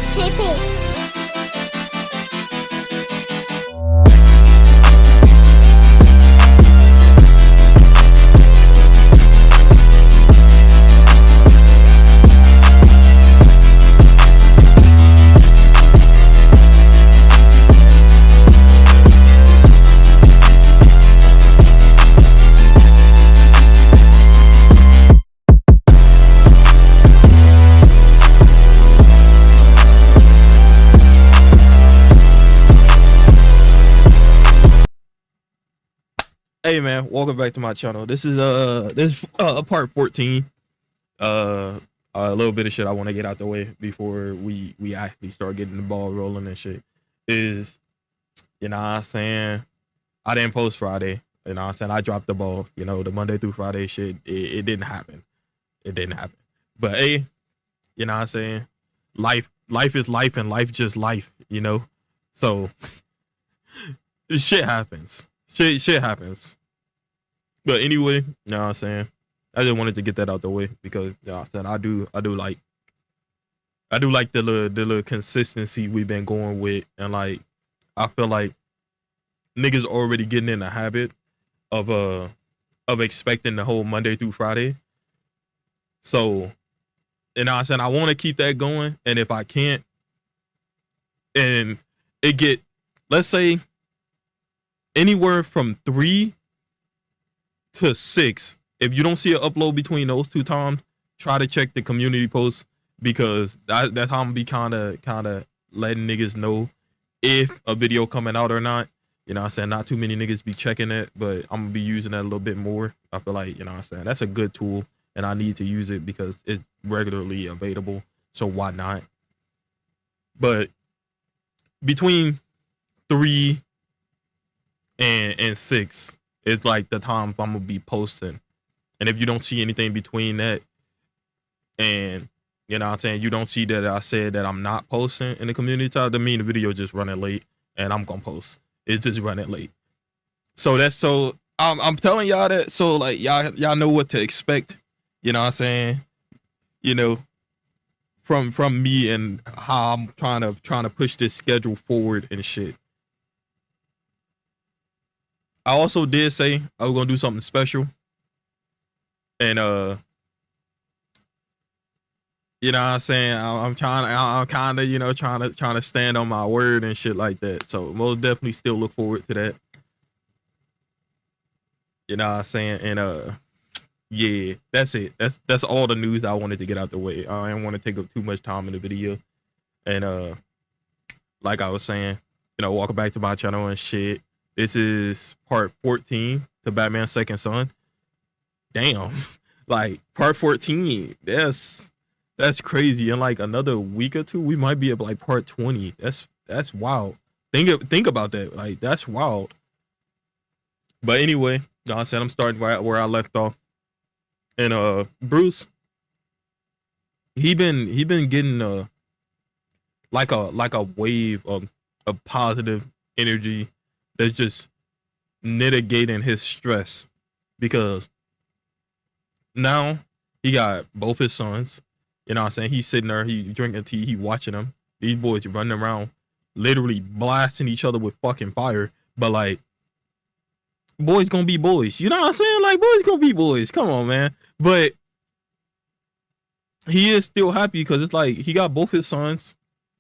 ThaGuyXii. Hey man, welcome back to my channel. This is part 14. A little bit of shit I want to get out the way before we actually start getting the ball rolling and shit. Is, you know what I'm saying, I didn't post Friday. You know what I'm saying, I dropped the ball. You know, the Monday through Friday shit, it didn't happen. It didn't happen. But hey, you know what I'm saying, life is life, and life just life, you know. So shit happens. Shit happens. But anyway, you know what I'm saying, I just wanted to get that out the way because, you know what I'm saying, I do like the little consistency we've been going with, and like I feel like niggas already getting in the habit of expecting the whole Monday through Friday. So, you know what I'm saying, I want to keep that going, and if I can't, and it get, let's say, anywhere from 3 to 6, if you don't see an upload between those two times, try to check the community posts, because that's how I'm gonna be kind of letting niggas know if a video coming out or not. You know what I'm saying, not too many niggas be checking it, but I'm gonna be using that a little bit more. I feel like, you know what I'm saying, that's a good tool, and I need to use it because it's regularly available, so why not? But between 3 and 6, it's like the time I'm gonna be posting. And if you don't see anything between that, and you know what I'm saying, you don't see that I said that I'm not posting in the community tab, that mean the video just running late, and I'm gonna post. It's just running late. So that's, so I'm telling y'all that, so like y'all know what to expect. You know what I'm saying? You know, from me, and how I'm trying to push this schedule forward and shit. I also did say I was gonna do something special, and you know what I'm saying, I'm kind of, you know, trying to stand on my word and shit like that. So most definitely still look forward to that. You know what I'm saying, and yeah, that's it. That's all the news I wanted to get out the way. I didn't want to take up too much time in the video, and like I was saying, you know, welcome back to my channel and shit. This is part 14 to Batman's Second Son. Damn, like part 14. That's crazy. In like another week or two, we might be at like part 20. That's wild. Think about that. Like, that's wild. But anyway, like I said, I'm starting right where I left off. And Bruce, he been getting like a wave of positive energy that's just mitigating his stress, because now he got both his sons. You know what I'm saying, he's sitting there, he drinking tea, he watching them. These boys running around literally blasting each other with fucking fire. But like, boys gonna be boys, you know what I'm saying, like, boys gonna be boys, come on, man. But he is still happy because it's like he got both his sons.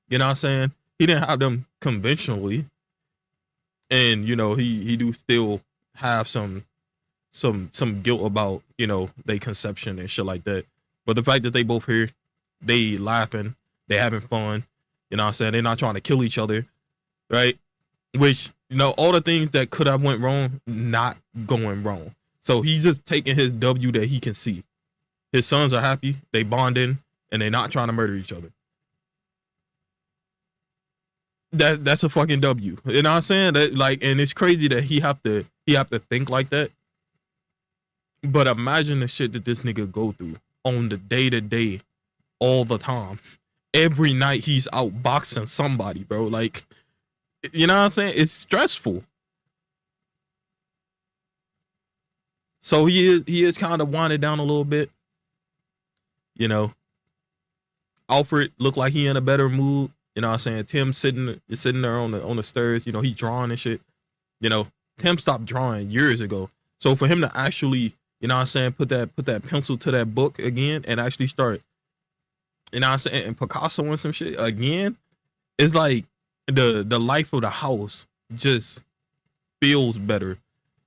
You know what I'm saying, he didn't have them conventionally, and you know, he do still have some guilt about, you know, they conception and shit like that. But the fact that they both here, they laughing, they having fun, you know what I'm saying, they're not trying to kill each other, right? Which, you know, all the things that could have went wrong, not going wrong. So he's just taking his W that he can see. His sons are happy, they bonding, and they're not trying to murder each other. That's a fucking W. You know what I'm saying? That, like, and it's crazy that he have to think like that. But imagine the shit that this nigga go through on the day-to-day, all the time. Every night he's out boxing somebody, bro. Like, you know what I'm saying? It's stressful. So he is kind of winding down a little bit. You know, Alfred looked like he in a better mood. You know what I'm saying? Tim sitting there on the stairs, you know, he drawing and shit. You know, Tim stopped drawing years ago. So for him to actually, you know what I'm saying, put that pencil to that book again and actually start, you know what I'm saying, and Picasso and some shit again, it's like the life of the house just feels better.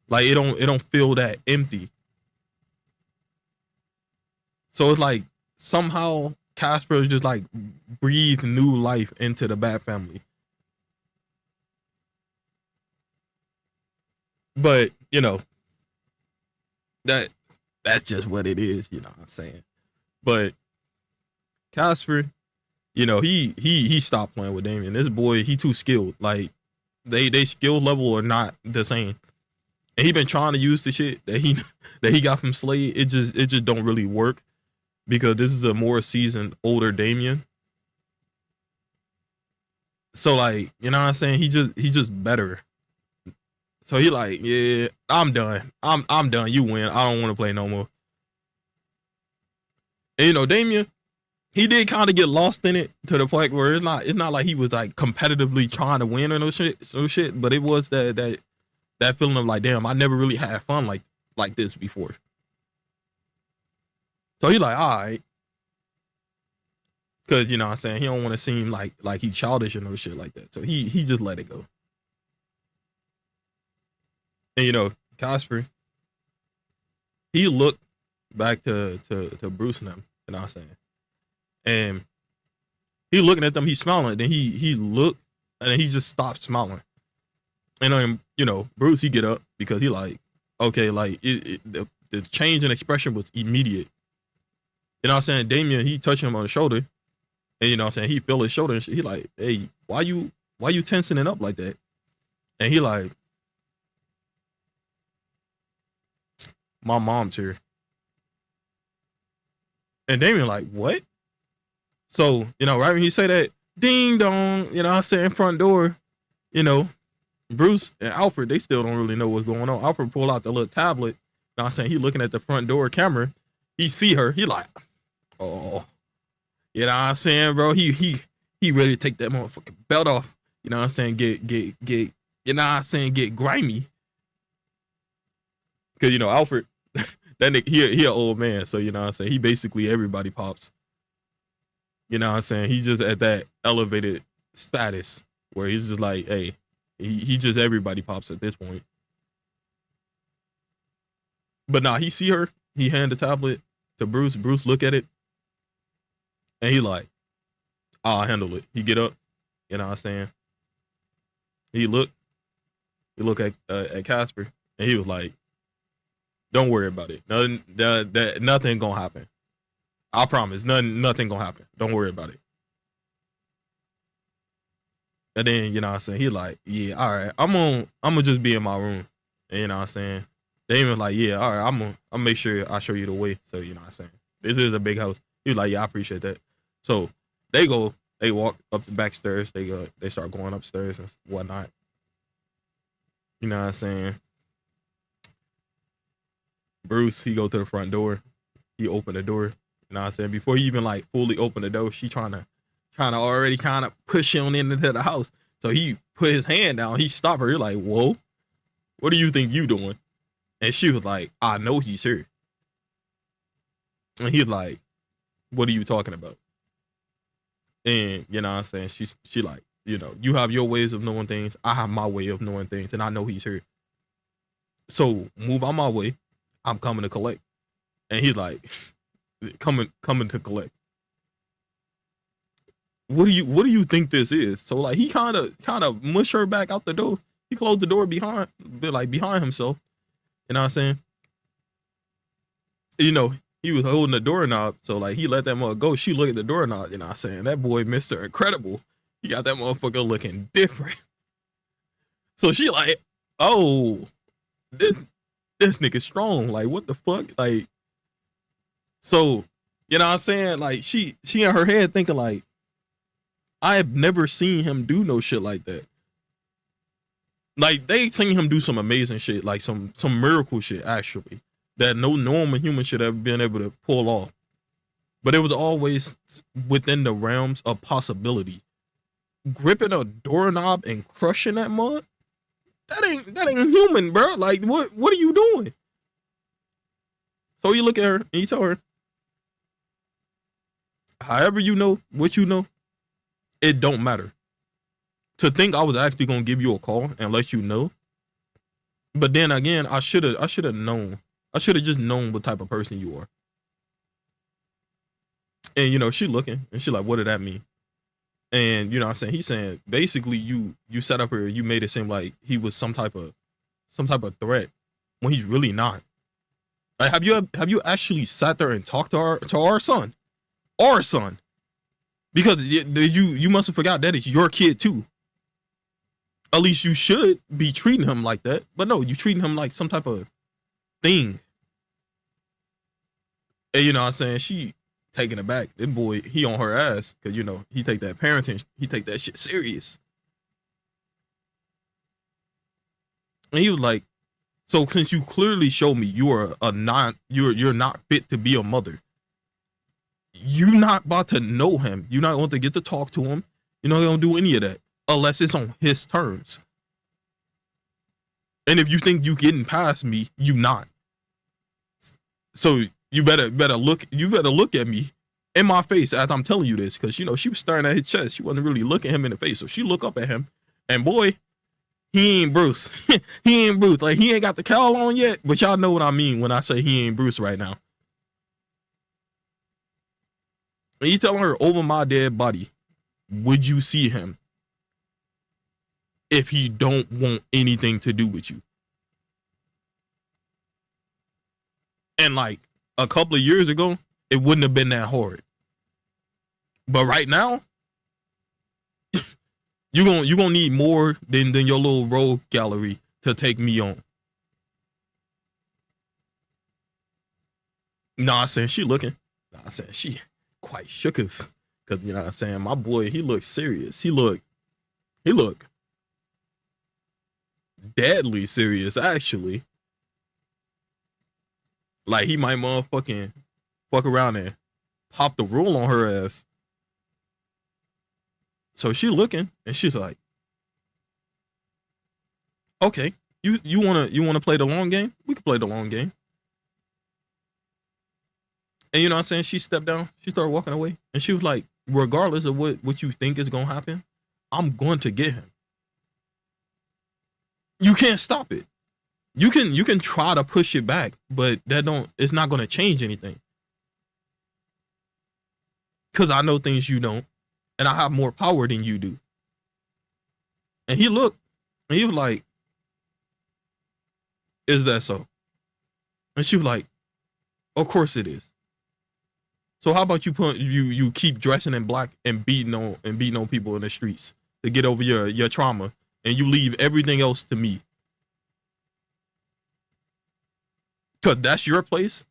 Like it don't feel that empty. So it's like somehow Casper just like breathed new life into the Bat family. But you know that that's just what it is. You know what I'm saying. But Casper, you know he stopped playing with Damien. This boy he too skilled. Like they skill level are not the same. And he been trying to use the shit that he that he got from Slade. It just don't really work because this is a more seasoned, older Damien. So like, you know what I'm saying? He just better. So he like, yeah, I'm done. I'm done. You win. I don't want to play no more. And you know, Damien, he did kind of get lost in it to the point where it's not like he was like competitively trying to win or no shit. But it was that feeling of like, damn, I never really had fun like this before. So he like, all right, cause you know what I'm saying, he don't want to seem like he childish or no shit like that. So he just let it go. And you know, Casper, he looked back to Bruce and them, you know what I'm saying? And he looking at them, he's smiling, then he looked and then he just stopped smiling. And you know, Bruce he get up because he like, okay, like the change in expression was immediate. You know what I'm saying? Damien, he touched him on the shoulder, and you know what I'm saying, he feel his shoulder and shit. He like, hey, why you tensing it up like that? And he like, my mom's here. And Damien like, what? So, you know, right when he say that, ding dong, you know what I'm saying, front door, you know, Bruce and Alfred, they still don't really know what's going on. Alfred pull out the little tablet, you know what I'm saying, he looking at the front door camera. He see her, he like, oh, you know what I'm saying, bro? He ready to take that motherfucking belt off. You know what I'm saying? Get you know what I'm saying, get grimy. Cause you know, Alfred, that nigga, he an old man, so you know what I'm saying, he basically everybody pops. You know what I'm saying? He just at that elevated status where he's just like, hey, he just everybody pops at this point. But nah, he see her, he hand the tablet to Bruce. Bruce look at it, and he like, I'll handle it. He get up, you know what I'm saying? He look at Casper, and he was like, don't worry about it. Nothing gonna happen. I promise. Nothing gonna happen. Don't worry about it. And then, you know what I'm saying, he like, yeah, all right, I'm gonna just be in my room. And, you know what I'm saying? They even like, yeah, all right, I'm make sure I show you the way. So, you know what I'm saying? This is a big house. He was like, yeah, I appreciate that. So they walk up the back stairs, they start going upstairs and whatnot. You know what I'm saying? Bruce, he go to the front door. He opened the door. You know what I'm saying? Before he even like fully open the door, she trying to already kind of push him into the house. So he put his hand down. He stopped her. You're like, whoa, what do you think you doing? And she was like, I know he's here. And he's like, what are you talking about? And you know what I'm saying? She like, you know, you have your ways of knowing things. I have my way of knowing things, and I know he's here. So move on my way. I'm coming to collect. And he's like, coming to collect. What do you think this is? So like he kind of mush her back out the door. He closed the door behind himself. You know what I'm saying? You know, he was holding the doorknob, so like he let that mother go. She looked at the doorknob, you know what I'm saying? That boy Mr. Incredible. He got that motherfucker looking different. So she like, oh, this nigga strong. Like, what the fuck? Like, so, you know what I'm saying? Like she in her head thinking like, I have never seen him do no shit like that. Like they seen him do some amazing shit, like some miracle shit actually, that no normal human should have been able to pull off. But it was always within the realms of possibility. gripping a doorknob and crushing that mud. That ain't human, bro. Like what are you doing? So you look at her and you tell her, however you know what you know, it don't matter. To think I was actually gonna give you a call and let you know, but then again, I should have known. I should have just known what type of person you are. And she looking and she like, what did that mean? And you know what I'm saying, he's saying basically you set up her, you made it seem like he was some type of threat when he's really not. Like, have you actually sat there and talked to our son? Our son. Because you must have forgot that it's your kid too. At least you should be treating him like that. But no, you treating him like some type of thing. And you know what I'm saying? She taking it back. That boy, he on her ass. Cause he take that parenting, he take that shit serious. And he was like, so since you clearly show me you are you're not fit to be a mother, you're not about to know him. You're not going to get to talk to him. You're not going to do any of that unless it's on his terms. And if you think you getting past me, you not. So you better look at me in my face as I'm telling you this, because she was staring at his chest. She wasn't really looking him in the face. So she look up at him, and boy, he ain't Bruce. He ain't Bruce. Like, he ain't got the cowl on yet, but y'all know what I mean when I say he ain't Bruce right now. And you telling her, over my dead body, would you see him if he don't want anything to do with you? And like a couple of years ago, it wouldn't have been that hard. But right now, you're gonna need more than your little rogue gallery to take me on. Nah, I'm saying she looking. Nah, I'm saying she quite shooketh. Cause you know what I'm saying, my boy, he looks serious. He look deadly serious, actually. Like, he might motherfucking fuck around and pop the rule on her ass. So she looking and she's like, okay, you wanna play the long game? We can play the long game. And you know what I'm saying? She stepped down, she started walking away, and she was like, regardless of what you think is gonna happen, I'm going to get him. You can't stop it. You can try to push it back, but it's not gonna change anything. Cause I know things you don't, and I have more power than you do. And he looked, and he was like, is that so? And she was like, of course it is. So how about you keep dressing in black and beating on people in the streets to get over your trauma, and you leave everything else to me? Cause that's your place,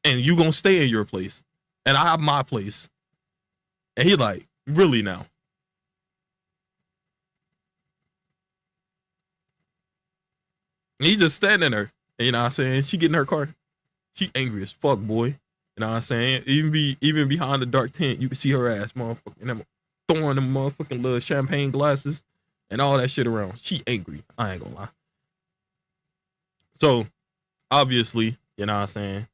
and you gonna stay in your place, and I have my place. And he like, really now? And he just standing there. And you know what I'm saying? She get in her car. She angry as fuck, boy. You know what I'm saying? Even behind the dark tent, you can see her ass, motherfucking them, throwing them motherfucking little champagne glasses and all that shit around. She angry. I ain't gonna lie. So obviously, you know what I'm saying?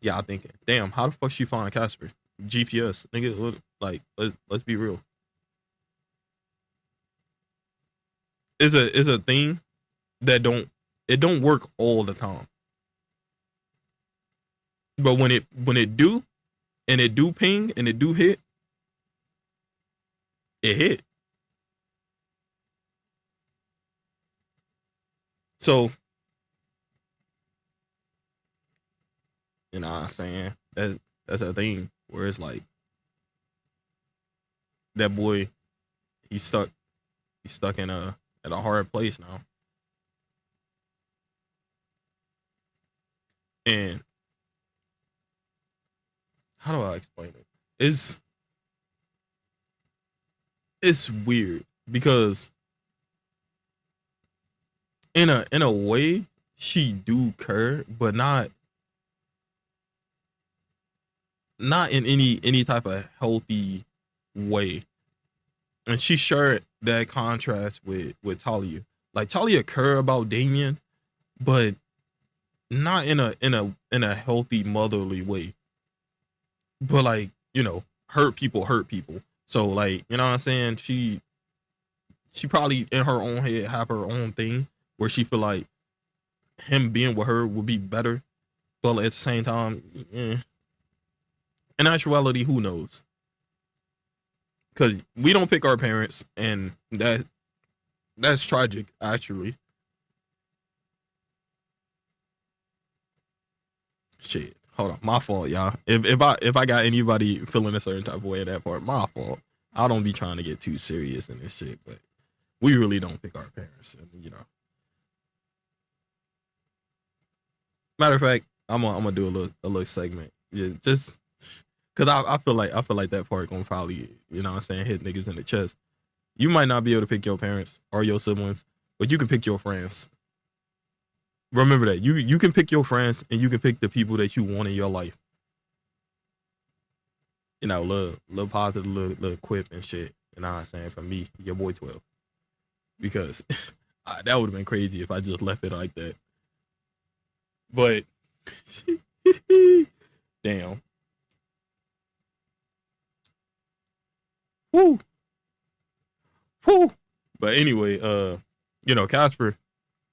Yeah, I'm thinking, damn, how the fuck she find Casper? GPS, nigga. Like, let's be real. It's a thing that don't work all the time. But when it do, and it do ping and it do hit, it hit. So, you know what I'm saying? That's a thing where it's like, that boy, he's stuck in at a hard place now. And how do I explain it? It's weird because in a way she do care, but not in any type of healthy way. And she shared that contrast with Talia. Like Talia care about Damien, but not in a healthy motherly way. But like, hurt people. So like, you know what I'm saying? She probably in her own head have her own thing where she feel like him being with her would be better. But at the same time, in actuality, who knows? Because we don't pick our parents, and that's tragic, actually. Shit, hold on, my fault, y'all. If I got anybody feeling a certain type of way at that part, my fault. I don't be trying to get too serious in this shit, but we really don't pick our parents, and. Matter of fact, I'm gonna do a little segment. Yeah, just because I feel like that part gonna probably what I'm saying hit niggas in the chest. You might not be able to pick your parents or your siblings, but you can pick your friends. Remember that you can pick your friends and you can pick the people that you want in your life. Little positive, little quip and shit. You know what I'm saying? From me, your boy 12, because that would have been crazy if I just left it like that. But damn, woo, woo. But anyway, Casper,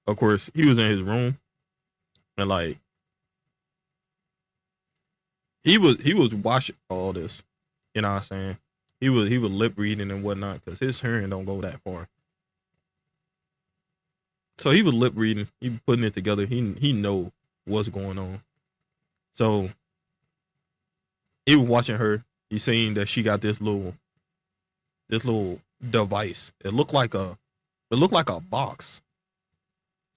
of course, he was in his room and like he was watching all this. You know what I'm saying? He was lip reading and whatnot because his hearing don't go that far. So he was lip reading. He putting it together. He know what's going on. So he was watching her. He's saying that she got this little device. It looked like a box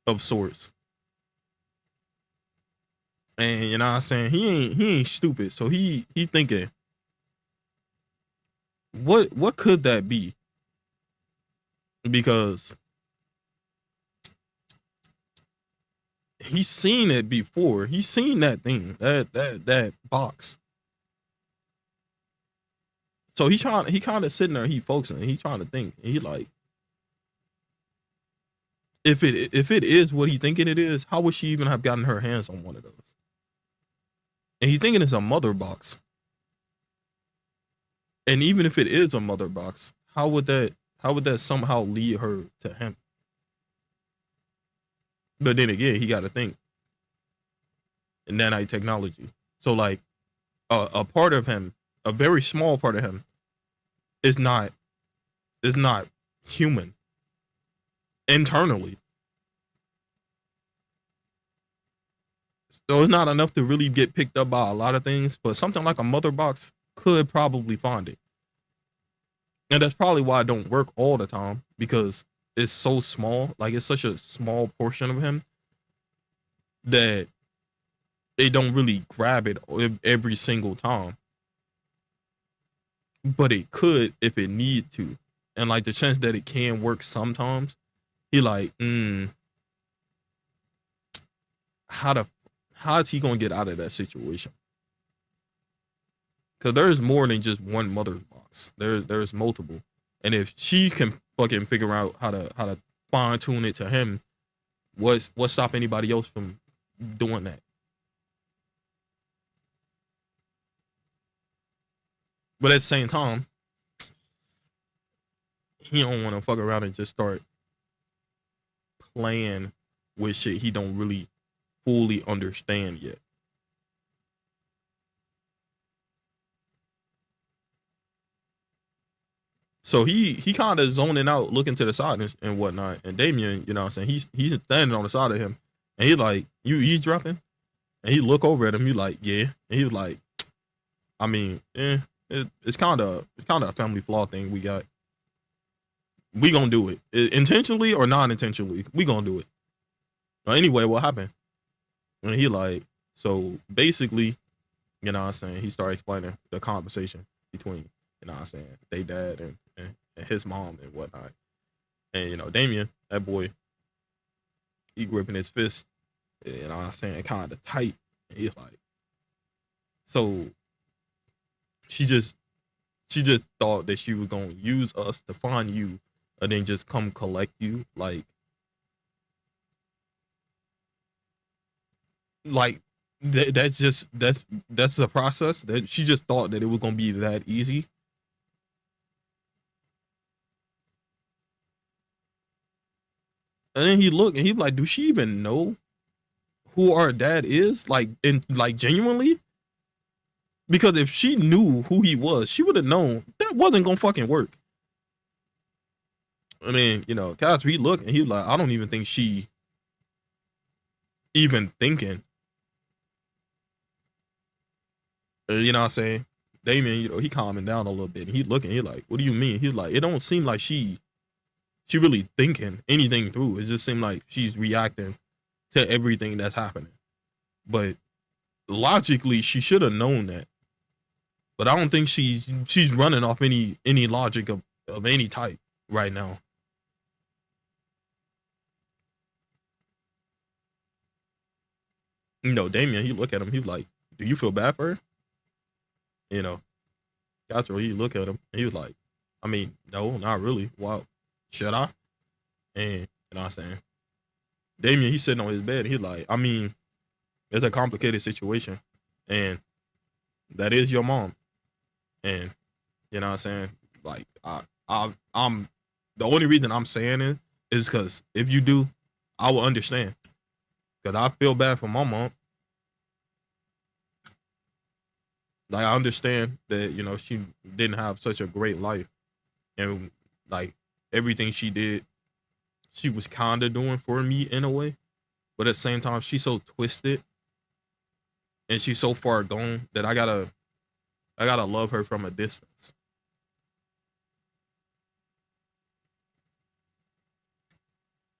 of sorts. And you know what I'm saying? He ain't stupid. So he thinking, what could that be? Because he's seen it before. He's seen that thing, that box. So he kind of sitting there, he focusing, he trying to think. And he like, if it is what he thinking it is, how would she even have gotten her hands on one of those? And he thinking it's a mother box. And even if it is a mother box, how would that somehow lead her to him? But then again, he got to think nanite technology. So like a part of him, a very small part of him, is not human internally. So it's not enough to really get picked up by a lot of things, but something like a mother box could probably find it. And that's probably why it don't work all the time because it's so small. Like it's such a small portion of him that they don't really grab it every single time. But it could if it needs to. And like the chance that it can work sometimes, he like, how the how is he gonna get out of that situation? Because there's more than just one mother box. There's multiple, and if she can fucking figure out how to fine tune it to him, what stop anybody else from doing that? But at the same time, he don't want to fuck around and just start playing with shit he don't really fully understand yet. So he kind of zoning out, looking to the side and whatnot. And Damien, you know what I'm saying, he's standing on the side of him, and he like, you eavesdropping? And he look over at him, you like, yeah. And he was like, I mean, it's kind of a family flaw thing we got. We gonna do it. Intentionally or non-intentionally. We gonna do it. Anyway, what happened? And he like, so basically, you know what I'm saying, he started explaining the conversation between, you know what I'm saying, they dad and his mom and whatnot. And Damien, that boy, he gripping his fist, you know what I'm saying, kind of tight. And he's like, so she just She just thought that she was gonna use us to find you and then just come collect you. Like that's a process that she just thought that it was gonna be that easy. And then he looked and he like, do she even know who our dad is? Like, in like genuinely? Because if she knew who he was, she would have known that wasn't gonna fucking work. I mean, you know, Casper, he looked and he was like, I don't even think she even thinking. You know what I'm saying? Damien, you know, he calming down a little bit. And he looking, he like, what do you mean? He's like, it don't seem like she really thinking anything through. It just seemed like she's reacting to everything that's happening. But logically, she should have known that. But I don't think she's running off any logic of any type right now. You know, Damien, he look at him, he like, do you feel bad for her? You know, Gotcha. He look at him and he was like, I mean, no, not really. Why should I? And you know what I'm saying? Damien, he's sitting on his bed. He's like, I mean, it's a complicated situation. And that is your mom. And you know what I'm saying? Like, I'm the only reason I'm saying it is because if you do, I will understand. Because I feel bad for my mom. Like, I understand that, you know, she didn't have such a great life. And like everything she did, she was kind of doing for me in a way. But at the same time, she's so twisted and she's so far gone that I gotta love her from a distance.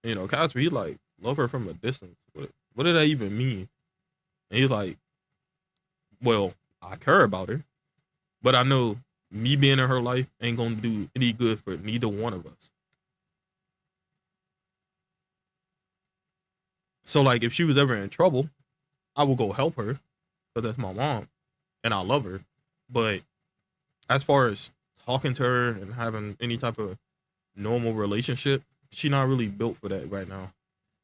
You know, Casper, he like love her from a distance. What did that even mean? And he's like, well, I care about her, but I know me being in her life ain't gonna do any good for neither one of us. So like, if she was ever in trouble, I will go help her because that's my mom and I love her. But as far as talking to her and having any type of normal relationship, she not really built for that right now.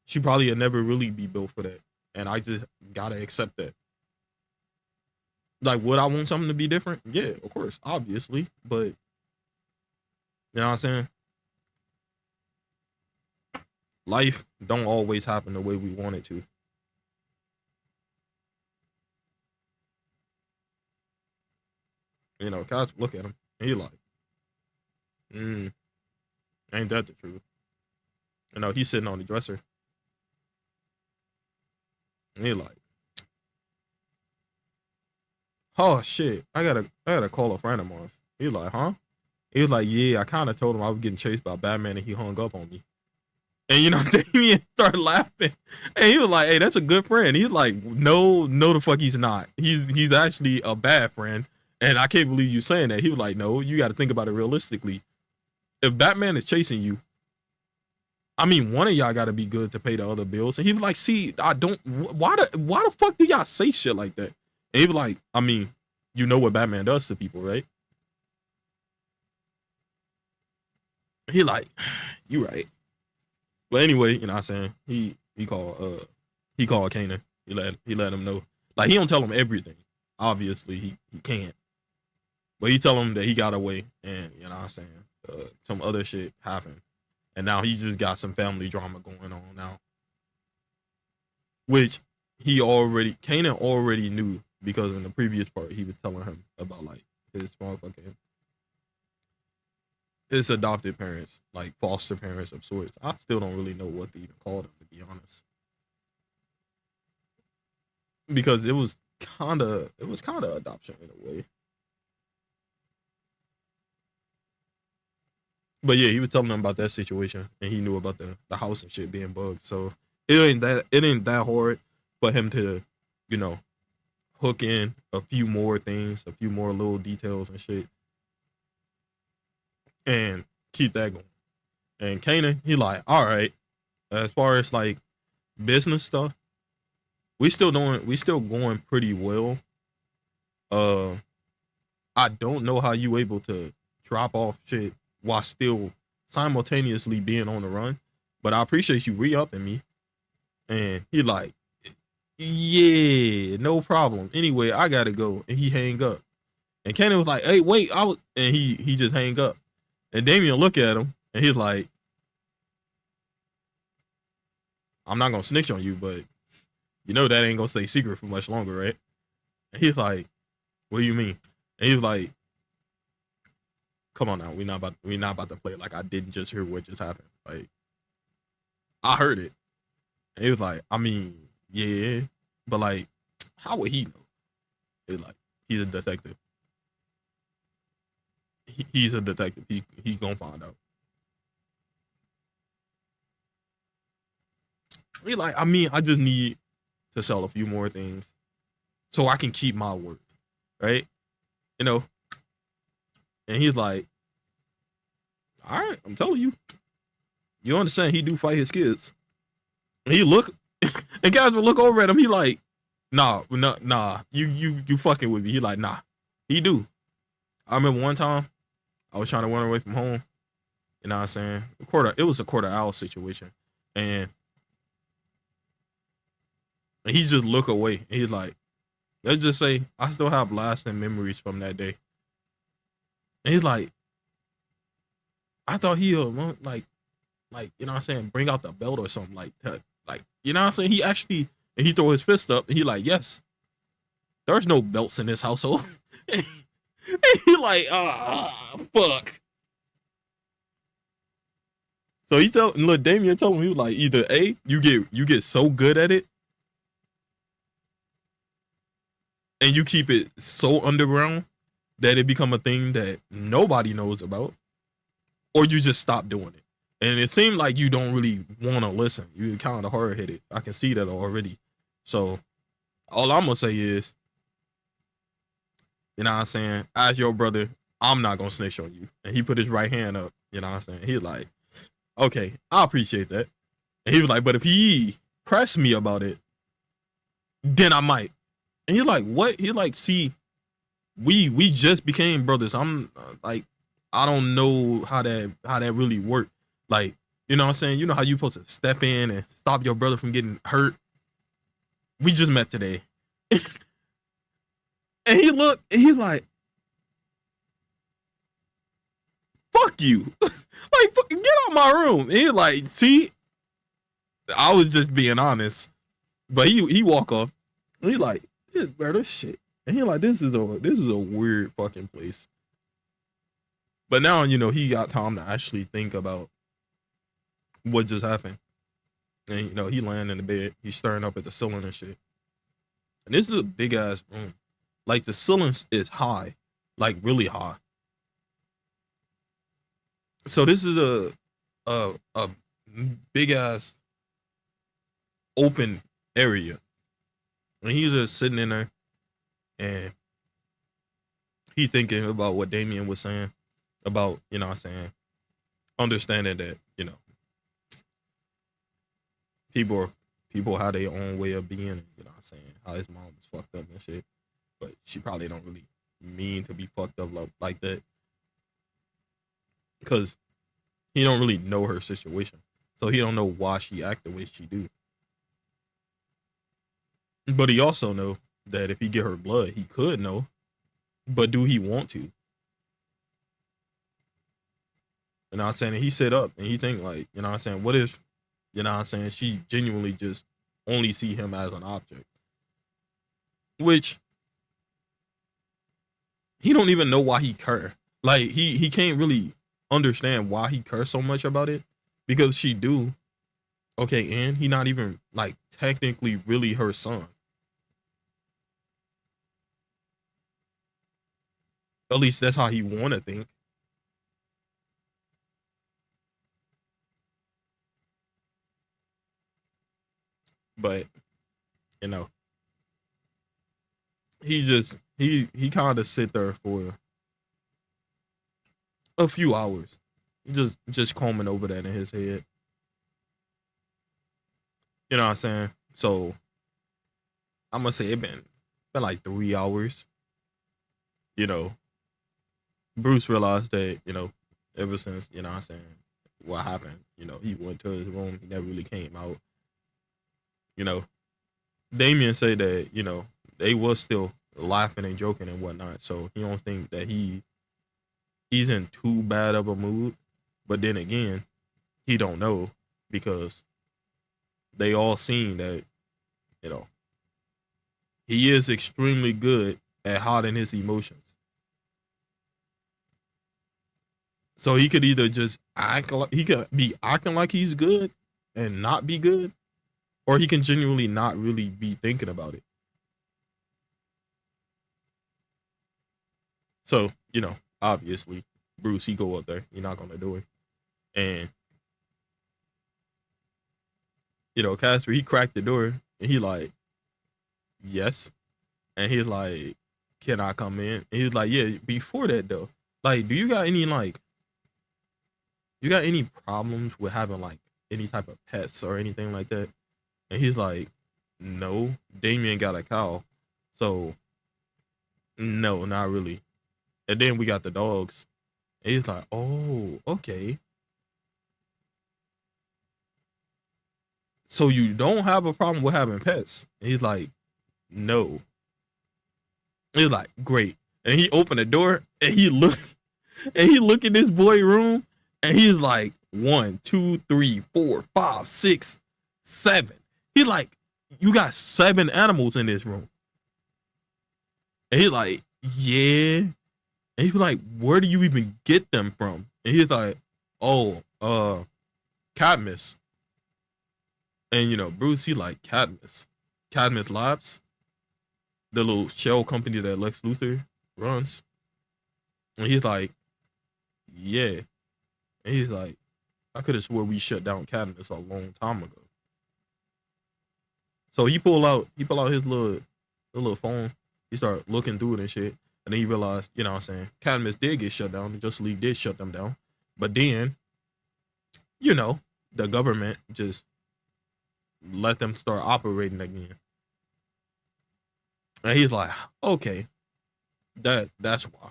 She probably will never really be built for that. And I just gotta accept that. Like, would I want something to be different? Yeah, of course, obviously. But you know what I'm saying? Life don't always happen the way we want it to. You know, guys look at him and he like, mm, ain't that the truth? You know, he's sitting on the dresser and he like, oh shit, I gotta call a friend of mine. He like, huh? He was like, yeah, I kind of told him I was getting chased by Batman and he hung up on me. And you know, Damien started laughing, and he was like, "Hey, that's a good friend." He's like, "No, no, the fuck, he's not. He's actually a bad friend." And I can't believe you saying that. He was like, "No, you got to think about it realistically. If Batman is chasing you, I mean, one of y'all got to be good to pay the other bills." And he was like, "See, I don't. Why the fuck do y'all say shit like that?" And he was like, "I mean, you know what Batman does to people, right?" He like, "You right." But anyway, you know what I'm saying? He called Kanan. He let him know. Like, he don't tell him everything. Obviously he can't. But he tell him that he got away and you know what I'm saying, some other shit happened. And now he just got some family drama going on now. Which Kanan already knew because in the previous part he was telling him about like his motherfucking his adopted parents, like foster parents of sorts. I still don't really know what to even call them, to be honest, because it was kind of adoption in a way. But yeah, he was telling them about that situation, and he knew about the house and shit being bugged. So it ain't that hard for him to, you know, hook in a few more things, a few more little details and shit, and keep that going. And Kanan, he like, all right, as far as like business stuff, we still going pretty well. Uh, I don't know how you able to drop off shit while still simultaneously being on the run, but I appreciate you re-upping me. And he like, yeah, no problem. Anyway, I gotta go. And he hang up. And Kenny was like, hey, wait, I was, and he just hang up. And Damien look at him and he's like, I'm not gonna snitch on you, but you know that ain't gonna stay secret for much longer, right? And he's like, what do you mean? And he was like, come on now, we not about to play like I didn't just hear what just happened. Like I heard it. And he was like, I mean, yeah, but like, how would he know? It's like he's a detective. He's a detective. He gonna find out. He like, I mean, I just need to sell a few more things so I can keep my word, right? You know. And he's like, all right, I'm telling you. You understand? He do fight his kids. And he look, and guys will look over at him. He like, nah. You fucking with me. He like, nah. He do. I remember one time I was trying to run away from home. You know what I'm saying? It was a quarter hour situation, and he just look away. And he's like, let's just say I still have lasting memories from that day. And he's like, I thought he'll like you know what I'm saying, bring out the belt or something like that. Like you know what I'm saying. He actually and he throw his fist up and he like, yes, there's no belts in this household. And he like, fuck. So he tell look, Damien told him he was like, either A, you get so good at it and you keep it so underground that it become a thing that nobody knows about, or you just stop doing it. And it seemed like you don't really want to listen. You're kind of hard headed. I can see that already. So all I'm gonna say is, you know what I'm saying, as your brother, I'm not gonna snitch on you. And he put his right hand up. You know what I'm saying. He like, okay, I appreciate that. And he was like, but if he pressed me about it, then I might. And he's like, what? He like, see, we just became brothers. I'm like, I don't know how that really worked. Like, you know what I'm saying? You know how you supposed to step in and stop your brother from getting hurt? We just met today. And he looked and he's like, fuck you. Like, get out my room. And he's like, see, I was just being honest. But he walk off and he like, bro, this shit. And he like, this is a weird fucking place. But now, you know, he got time to actually think about what just happened. And, you know, he laying in the bed. He's staring up at the ceiling and shit. And this is a big ass room. Like, the ceiling is high. Like, really high. So this is a big ass open area. And he's just sitting in there. And he thinking about what Damien was saying. About, you know what I'm saying, understanding that, you know, people have their own way of being, you know what I'm saying, how his mom was fucked up and shit. But she probably don't really mean to be fucked up like that. Because he don't really know her situation. So he don't know why she act the way she do. But he also know that if he get her blood, he could know. But do he want to? You know what I'm saying? And he sit up and he think like, you know what I'm saying, what if, you know what I'm saying, she genuinely just only see him as an object? Which he don't even know why he care. Like he can't really understand why he cares so much about it. Because she do. Okay, and he not even like technically really her son. At least that's how he wanna think. But, you know, he kinda sit there for a few hours. Just combing over that in his head. You know what I'm saying? So I'm gonna say it been like 3 hours, you know. Bruce realized that, ever since, what I'm saying, what happened, he went to his room, he never really came out. You know, Damien said that, they was still laughing and joking and whatnot. So he don't think that he's in too bad of a mood. But then again, he don't know because they all seen that, you know, he is extremely good at hiding his emotions. So he could either just act like he could be acting like he's good and not be good, or he can genuinely not really be thinking about it. So, obviously, Bruce, he go up there, he knock on the door. And, Casper, he cracked the door and he like, yes. And he's like, can I come in? And he's like, yeah, before that though, like, do you got any problems with having like any type of pets or anything like that? And he's like, no, Damien got a cow. So no, not really. And then we got the dogs. And he's like, oh, okay. So you don't have a problem with having pets? And he's like, no. And he's like, great. And he opened the door and he look in this boy room and he's like, 1, 2, 3, 4, 5, 6, 7. He's like, you got 7 animals in this room. And he's like, yeah. And he's like, where do you even get them from? And he's like, oh, Cadmus. And Bruce, he like Cadmus Labs, the little shell company that Lex Luthor runs. And he's like, yeah. And he's like, I could have swore we shut down Cadmus a long time ago. So he pull out his little phone. He start looking through it and shit. And then he realized, what I'm saying, Cadmus did get shut down. The Justice League did shut them down. But then, the government just let them start operating again. And he's like, okay, that's why.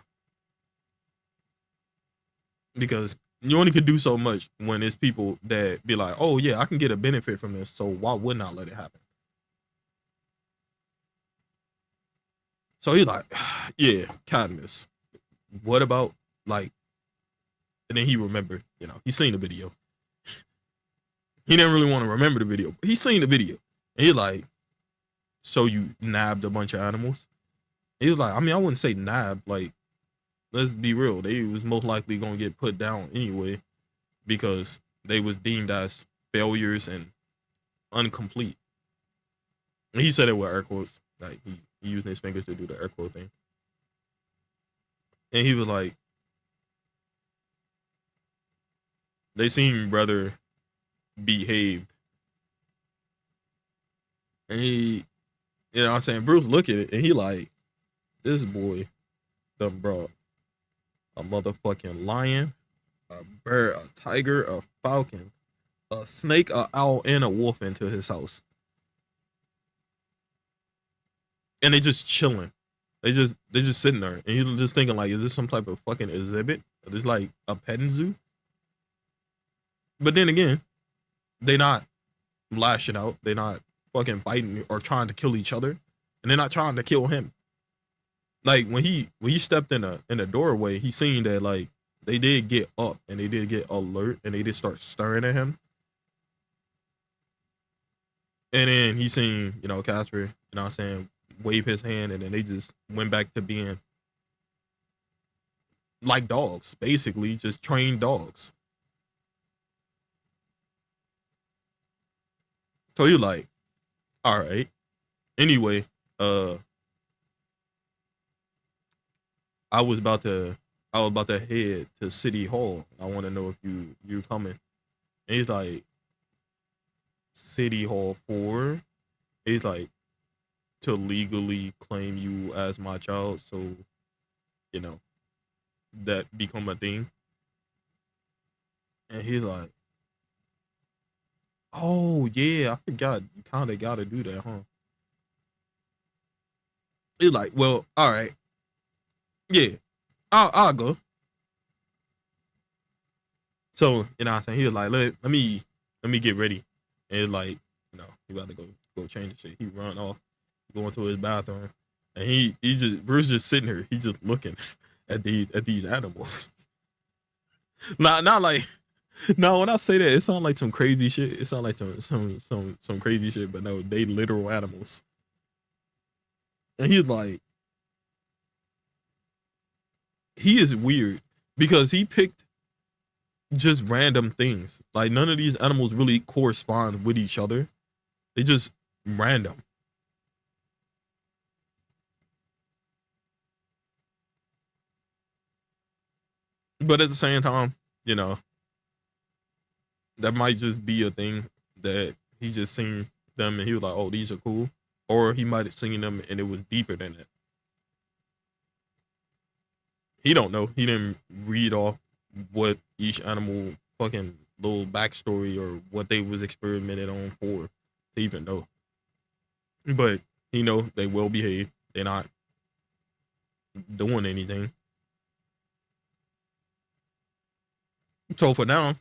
Because you only could do so much when there's people that be like, oh yeah, I can get a benefit from this, so why wouldn't I let it happen? So he's like, yeah, Cadmus. What about like? And then he remembered, he seen the video. He didn't really want to remember the video, but he seen the video. And he's like, so you nabbed a bunch of animals? And he was like, I mean, I wouldn't say nab. Like, let's be real. They was most likely gonna get put down anyway because they was deemed as failures and incomplete. And he said it with air quotes. Like he using his fingers to do the air quote thing. And he was like, they seem rather behaved. And he, I'm saying, Bruce look at it and he like, this boy done brought a motherfucking lion, a bear, a tiger, a falcon, a snake, a owl, and a wolf into his house. And they just chilling. They just sitting there. And he's just thinking like, is this some type of fucking exhibit? Is this like a petting zoo? But then again, they not lashing out. They not fucking fighting or trying to kill each other. And they're not trying to kill him. Like when he stepped in a doorway, he seen that like they did get up and they did get alert and they did start staring at him. And then he seen, Casper, what I'm saying, wave his hand and then they just went back to being like dogs, basically, just trained dogs. So you like, all right. Anyway, uh I was about to head to City Hall. I want to know if you coming. And he's like, City Hall for? He's like, to legally claim you as my child, so you know that become a thing. And he's like, oh yeah, I forgot. You kind of got to do that, huh? He's like, well, all right, yeah, I'll go. So, you know what I'm saying? He was like, let me get ready. And like, he about to go change the shit. He run off, go into his bathroom. And he just Bruce just sitting here. He just looking at these animals. Not like no, when I say that, it sounds like some crazy shit. It sounds like some crazy shit, but no, they literal animals. And he's like, he is weird because he picked just random things. Like none of these animals really correspond with each other. They just random. But at the same time, you know, that might just be a thing that he just seen them and he was like, oh, these are cool. Or he might have seen them and it was deeper than that. He don't know. He didn't read off what each animal fucking little backstory or what they was experimented on for to even know. But he know they well behaved. They're not doing anything. So for now,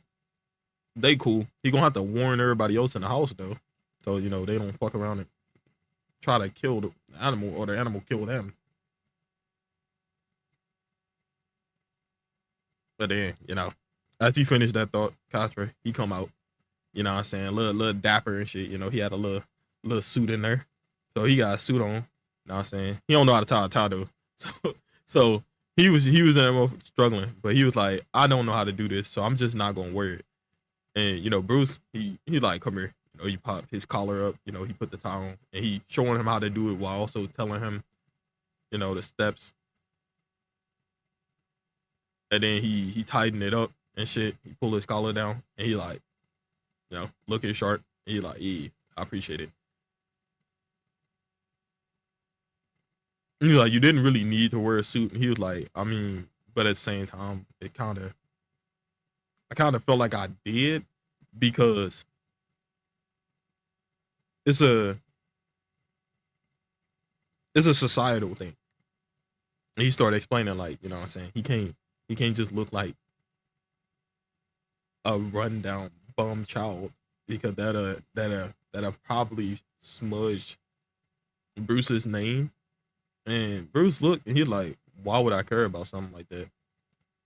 they cool. He gonna have to warn everybody else in the house though. So, they don't fuck around and try to kill the animal or the animal kill them. But then, as he finished that thought, Casper, he come out, what I'm saying, little dapper and shit. He had a little suit in there. So he got a suit on. What I'm saying? He don't know how to tie a tie though. So he was in there struggling, but he was like, I don't know how to do this, so I'm just not gonna wear it. And Bruce, he like, come here. He popped his collar up, he put the tie on and he showing him how to do it while also telling him, the steps. And then he tightened it up and shit. He pulled his collar down and he like, looking sharp. He like, yeah, I appreciate it. And he's like, you didn't really need to wear a suit. And he was like, I mean, but at the same time, I kind of felt like I did because it's a it's a societal thing. And he started explaining like, what I'm saying, he can't just look like a rundown bum child because that'll probably smudge Bruce's name. And Bruce looked and he like, why would I care about something like that?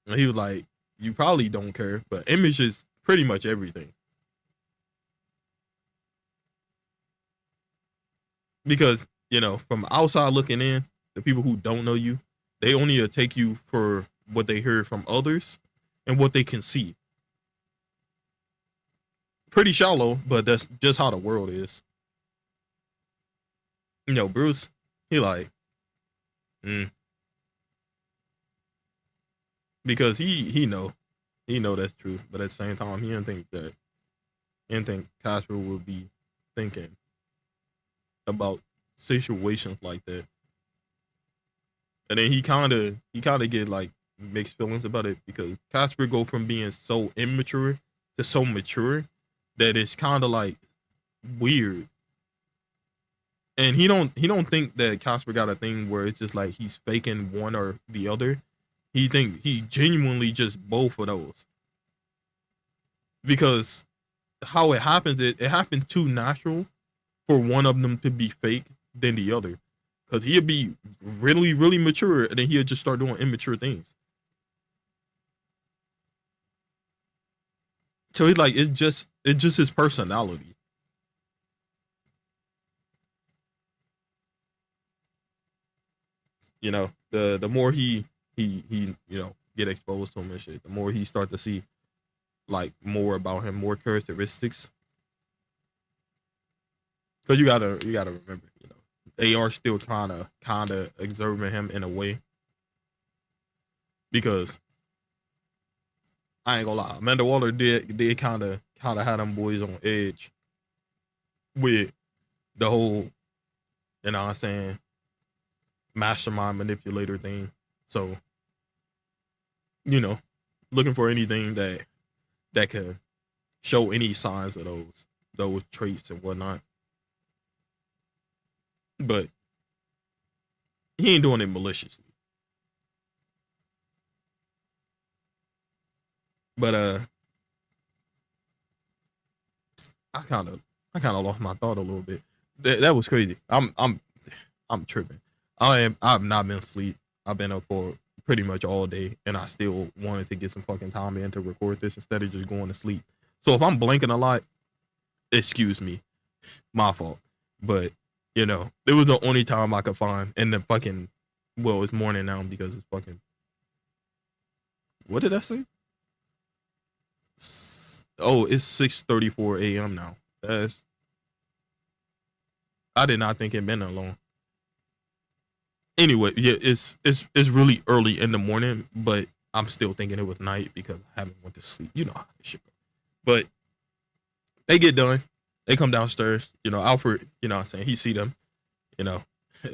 And he was like, you probably don't care, but image is pretty much everything. Because, from outside looking in, the people who don't know you, they only take you for what they hear from others and what they can see. Pretty shallow, but that's just how the world is. Bruce, he like, mm, because he know that's true, but at the same time, he didn't think Casper would be thinking about situations like that. And then he kind of get like mixed feelings about it because Casper go from being so immature to so mature that it's kind of like weird. And he don't think that Casper got a thing where it's just like he's faking one or the other. He think he genuinely just both of those because how it happens, it happened too natural for one of them to be fake than the other. Cause he'd be really, really mature, and then he'd just start doing immature things. So he's like, it's just his personality. The more he get exposed to him and shit, the more he start to see like more about him, more characteristics. Cause you gotta remember, they are still trying to kind of observing him in a way because I ain't gonna lie, Amanda Waller did kind of had them boys on edge with the whole, what I'm saying, mastermind manipulator thing. So, you know, looking for anything that can show any signs of those traits and whatnot. But he ain't doing it maliciously. But I kind of lost my thought a little bit. That was crazy. I'm tripping. I've not been asleep. I've been up for pretty much all day, and I still wanted to get some fucking time in to record this instead of just going to sleep. So if I'm blinking a lot, excuse me, my fault. But it was the only time I could find, and the fucking well, it's morning now because it's fucking. What did I say? Oh, it's 6:34 a.m. now. That's I did not think it'd been that long. Anyway, yeah, it's really early in the morning, but I'm still thinking it was night because I haven't went to sleep. You know how this shit go. But they get done. They come downstairs. Alfred, what I'm saying, he see them, you know,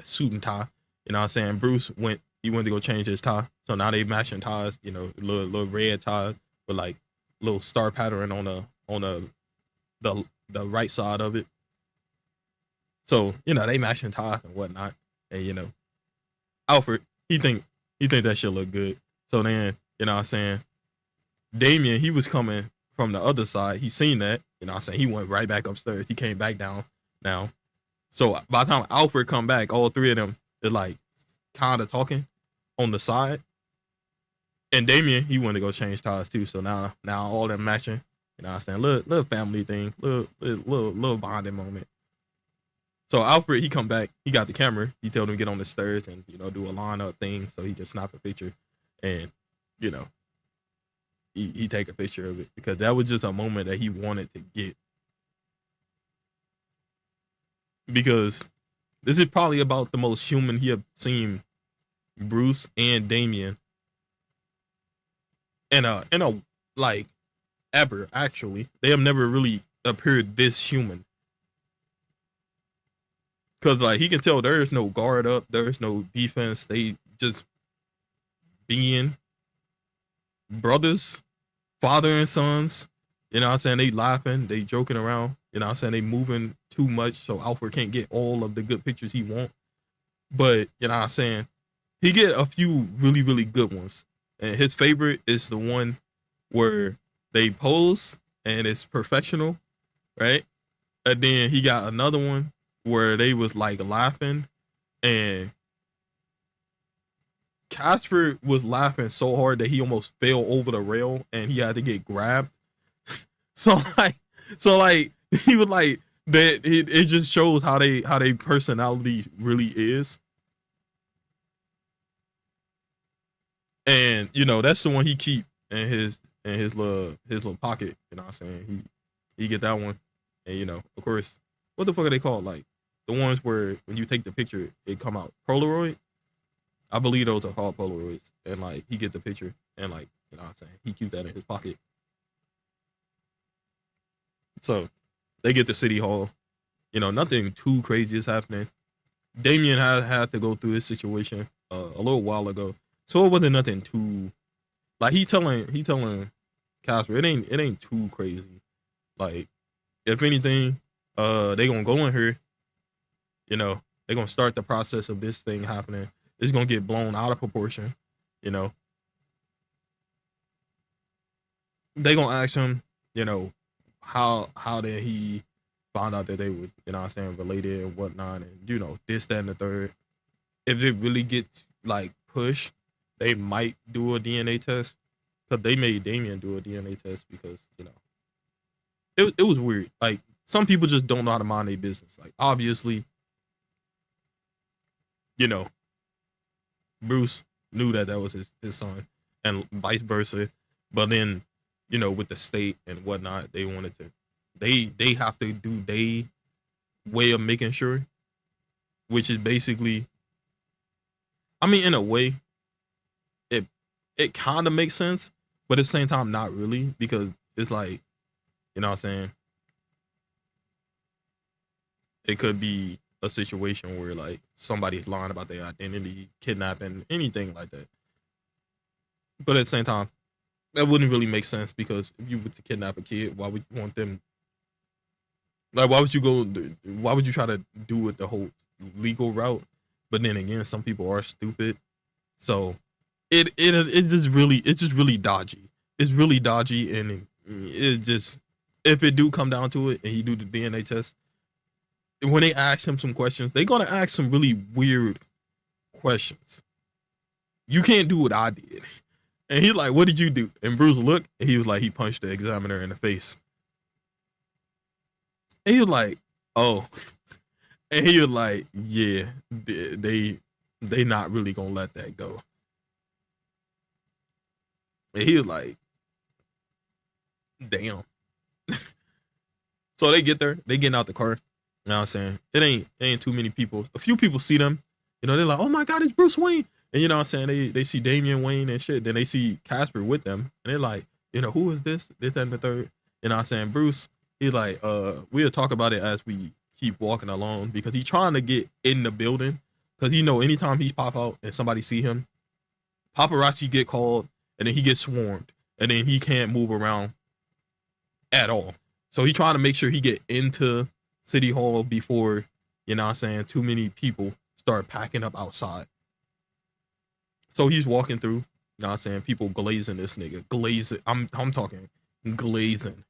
suit and tie. You know what I'm saying? Bruce went to go change his tie. So now they matching ties, little red ties with like little star pattern on the right side of it. So, they matching ties and whatnot. And Alfred, he think that shit look good. So then, what I'm saying, Damien, he was coming from the other side. He seen that, what I'm saying, he went right back upstairs. He came back down now. So by the time Alfred come back, all three of them they're like kind of talking on the side. And Damien, he went to go change ties too. So now all them matching, what I'm saying, little family thing, little bonding moment. So Alfred, he come back, he got the camera. He told him to get on the stairs and do a lineup thing so he can snap a picture, and you know he take a picture of it because that was just a moment that he wanted to get because this is probably about the most human he have seen Bruce and Damien in a like ever. Actually, they have never really appeared this human. Cause like he can tell there is no guard up, there is no defense. They just being brothers, father and sons. You know what I'm saying? They laughing, they joking around. You know what I'm saying? They moving too much, so Alfred can't get all of the good pictures he want. But you know what I'm saying? He get a few really, really good ones. And his favorite is the one where they pose and it's professional, right? And then he got another one where they was like laughing and Casper was laughing so hard that he almost fell over the rail and he had to get grabbed. So like he was like that it just shows how they personality really is. And that's the one he keep in his little pocket, you know what I'm saying? He get that one. And of course, what the fuck are they called? Like the ones where when you take the picture, it come out Polaroid. I believe those are called Polaroids. And like he get the picture and like, you know what I'm saying? He keep that in his pocket. So they get to City Hall. Nothing too crazy is happening. Damien had to go through this situation a little while ago. So it wasn't nothing too like he telling Casper it ain't too crazy. Like if anything, they gonna go in here, they gonna start the process of this thing happening. It's gonna get blown out of proportion, you know. They gonna ask him, how did he find out that they was, what I'm saying, related and whatnot, and this, that, and the third. If it really gets like pushed, they might do a DNA test. Cause they made Damien do a DNA test because, it was weird. Like some people just don't know how to mind their business. Like obviously, you know, Bruce knew that was his son, and vice versa. But then, with the state and whatnot, they wanted to, they have to do they way of making sure, which is basically, I mean, in a way, it it kind of makes sense, but at the same time, not really because it's like, what I'm saying, it could be a situation where like somebody's lying about their identity, kidnapping, anything like that. But at the same time, that wouldn't really make sense because if you were to kidnap a kid, why would you want them? Like, why would you go? Why would you try to do it the whole legal route? But then again, some people are stupid, so it's just really dodgy. It's really dodgy, and it just if it do come down to it and he do the DNA test, when they ask him some questions, they gonna ask some really weird questions. You can't do what I did. And he like, what did you do? And Bruce looked, and he was like, he punched the examiner in the face. And he was like, oh. And he was like, yeah, they not really gonna let that go. And he was like, damn. So they get there, they getting out the car. You know what I'm saying? It ain't too many people. A few people see them. You know, they're like, oh my God, it's Bruce Wayne. And you know what I'm saying? They see Damian Wayne and shit. Then they see Casper with them. And they're like, you know, who is this? This, that, and the third. You know what I'm saying? Bruce, he's like, we'll talk about it as we keep walking along because he's trying to get in the building. Because you know, anytime he pop out and somebody see him, paparazzi get called and then he gets swarmed. And then he can't move around at all. So he trying to make sure he get into City Hall before, you know what I'm saying, too many people start packing up outside. So he's walking through, you know what I'm saying, people glazing this nigga. Glazing. I'm talking glazing.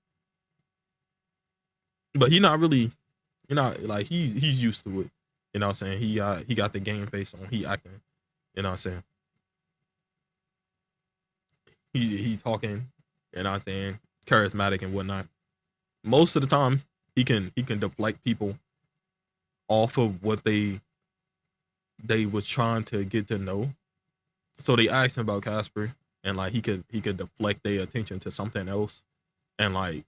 But he not really, you know, like he's used to it. You know what I'm saying? He got the game face on. He acting, you know what I'm saying? He talking, you know what I'm saying, charismatic and whatnot. Most of the time he can deflect people off of what they was trying to get to know. So they asked him about Casper, and like he could deflect their attention to something else, and like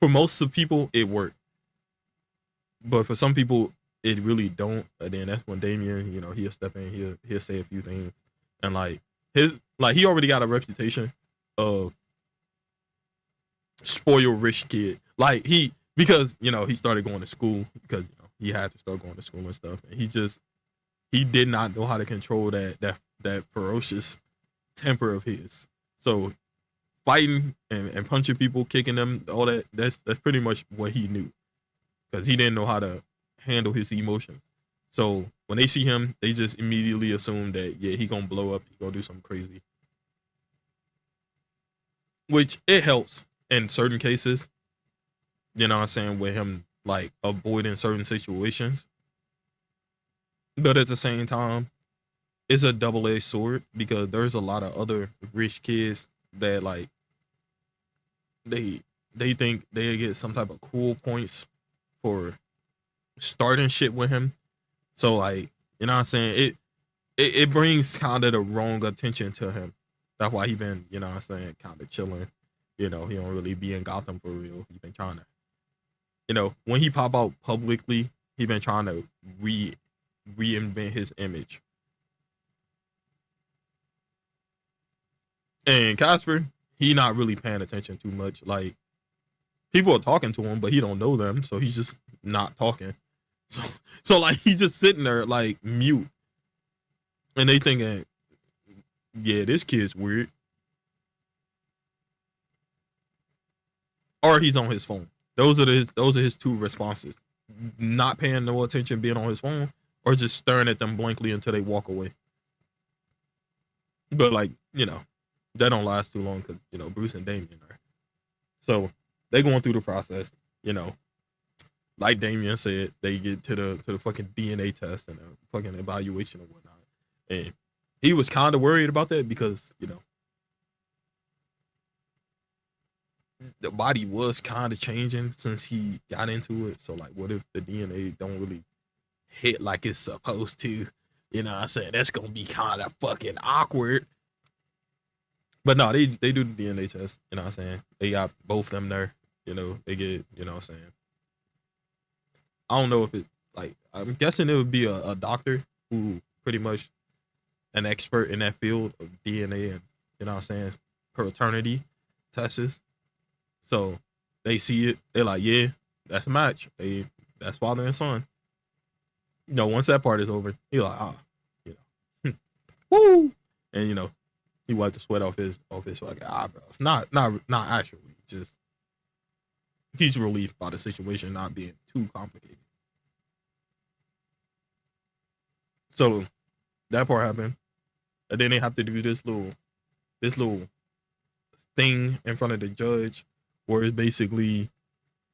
for most of people it worked, but for some people it really don't. And then that's when Damien, you know, he'll step in, he'll say a few things, and like he already got a reputation of spoiled rich kid. Like because you know he started going to school because you know he had to start going to school and stuff, and he did not know how to control that ferocious temper of his. So fighting and punching people, kicking them, all that's pretty much what he knew because he didn't know how to handle his emotions. So when they see him, they just immediately assume that yeah he gonna blow up, he gonna do something crazy, which it helps in certain cases. You know what I'm saying, with him like avoiding certain situations, but at the same time, it's a double-edged sword because there's a lot of other rich kids that like they they think they get some type of cool points for starting shit with him. So like, you know what I'm saying? It brings kind of the wrong attention to him. That's why he been, you know what I'm saying, kind of chilling. You know, he don't really be in Gotham for real. He been trying to, you know, when he pop out publicly, he been trying to reinvent his image. And Casper, he not really paying attention too much. Like people are talking to him, but he don't know them, so he's just not talking. So so like he's just sitting there like mute, and they thinking, yeah, this kid's weird, or he's on his phone. Those are his two responses: not paying no attention, being on his phone, or just staring at them blankly until they walk away. But like you know, that don't last too long because you know Bruce and Damien are so they going through the process. You know, like Damien said, they get to the fucking DNA test and the fucking evaluation and whatnot. And he was kind of worried about that because you know the body was kind of changing since he got into it. So like, what if the DNA don't really hit like it's supposed to? You know what I'm saying? That's gonna be kind of fucking awkward. But no, they do the DNA test. You know what I'm saying? They got both of them there. You know, they get, you know what I'm saying? I don't know if it, like, I'm guessing it would be a doctor who pretty much an expert in that field of DNA and, you know what I'm saying, paternity tests. So they see it, they're like, yeah, that's a match. That's father and son. You know, once that part is over, he's like, you know, woo, and you know, he wiped the sweat off his fucking eyebrows. Not actually, just he's relieved by the situation not being too complicated. So that part happened, and then they have to do this little thing in front of the judge where it's basically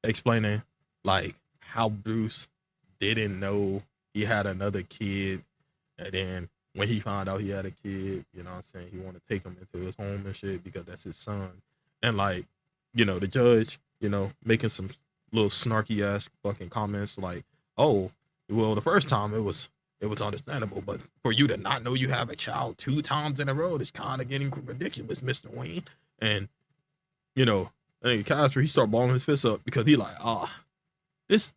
explaining like how Bruce didn't know he had another kid, and then when he found out he had a kid, you know what I'm saying, he wanted to take him into his home and shit because that's his son. And like, the judge, making some little snarky ass fucking comments like, oh, well, the first time it was understandable, but for you to not know you have a child 2 times in a row, it's kind of getting ridiculous, Mr. Wayne. And I think Casper, he start balling his fists up because he like, this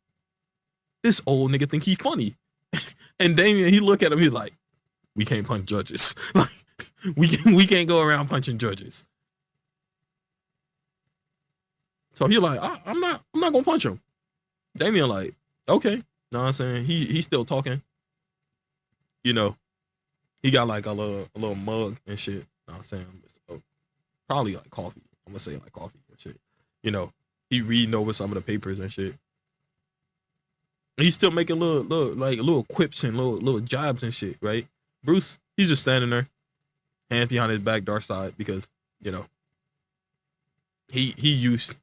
this old nigga think he funny. And Damien, he look at him, he's like, we can't punch judges. Like, we can't go around punching judges. So he like, I'm not gonna punch him. Damien like, okay. Know what I'm saying? He's still talking. He got like a little mug and shit. Know what I'm saying? So, probably like coffee. I'm gonna say like coffee and shit. He reading over some of the papers and shit. He's still making little quips and little jabs and shit, right? Bruce, he's just standing there, hands behind his back, dark side, because he used to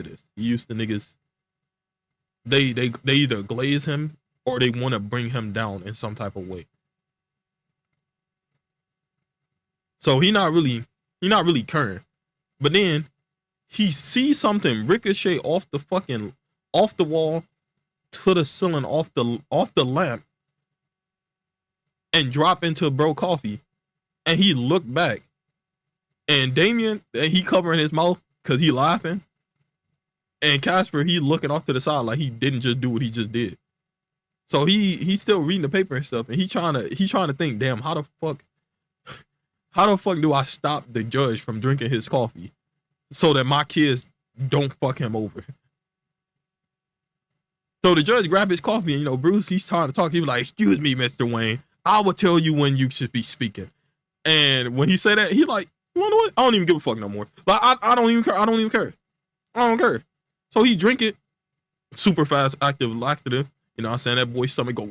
this. He used to niggas. They either glaze him or they want to bring him down in some type of way. So he not really caring. But then he sees something ricochet off the wall to the ceiling, off the lamp, and drop into bro coffee. And he looked back, and Damien, he covering his mouth because he laughing. And Casper, he looking off to the side like he didn't just do what he just did. So he's still reading the paper and stuff, and he's trying to think, damn, how the fuck do I stop the judge from drinking his coffee so that my kids don't fuck him over? So the judge grabbed his coffee, and Bruce, he's trying to talk. He was like, excuse me, Mr. Wayne, I will tell you when you should be speaking. And when he said that, he like, you know what? I don't even give a fuck no more. Like, I don't even care. I don't care. So he drink it, super fast, active, laxative. You know what I'm saying? That boy's stomach go,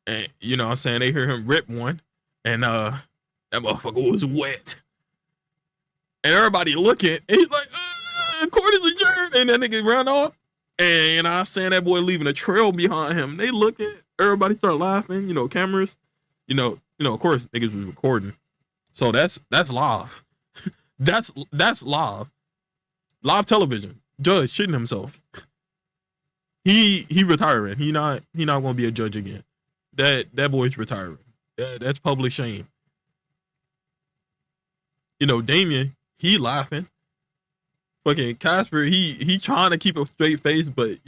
and you know what I'm saying? They hear him rip one, and that motherfucker was wet. And everybody looking, and he's like, court is adjourned, and that nigga ran off. And you know what I'm saying? That boy leaving a trail behind him. They looking, everybody start laughing, cameras. Of course, niggas was recording. So that's live. that's live. Live television. Judge shitting himself. He retiring. He not gonna be a judge again. That boy's retiring. That's public shame. Damien, he laughing. Fucking Casper, he trying to keep a straight face, but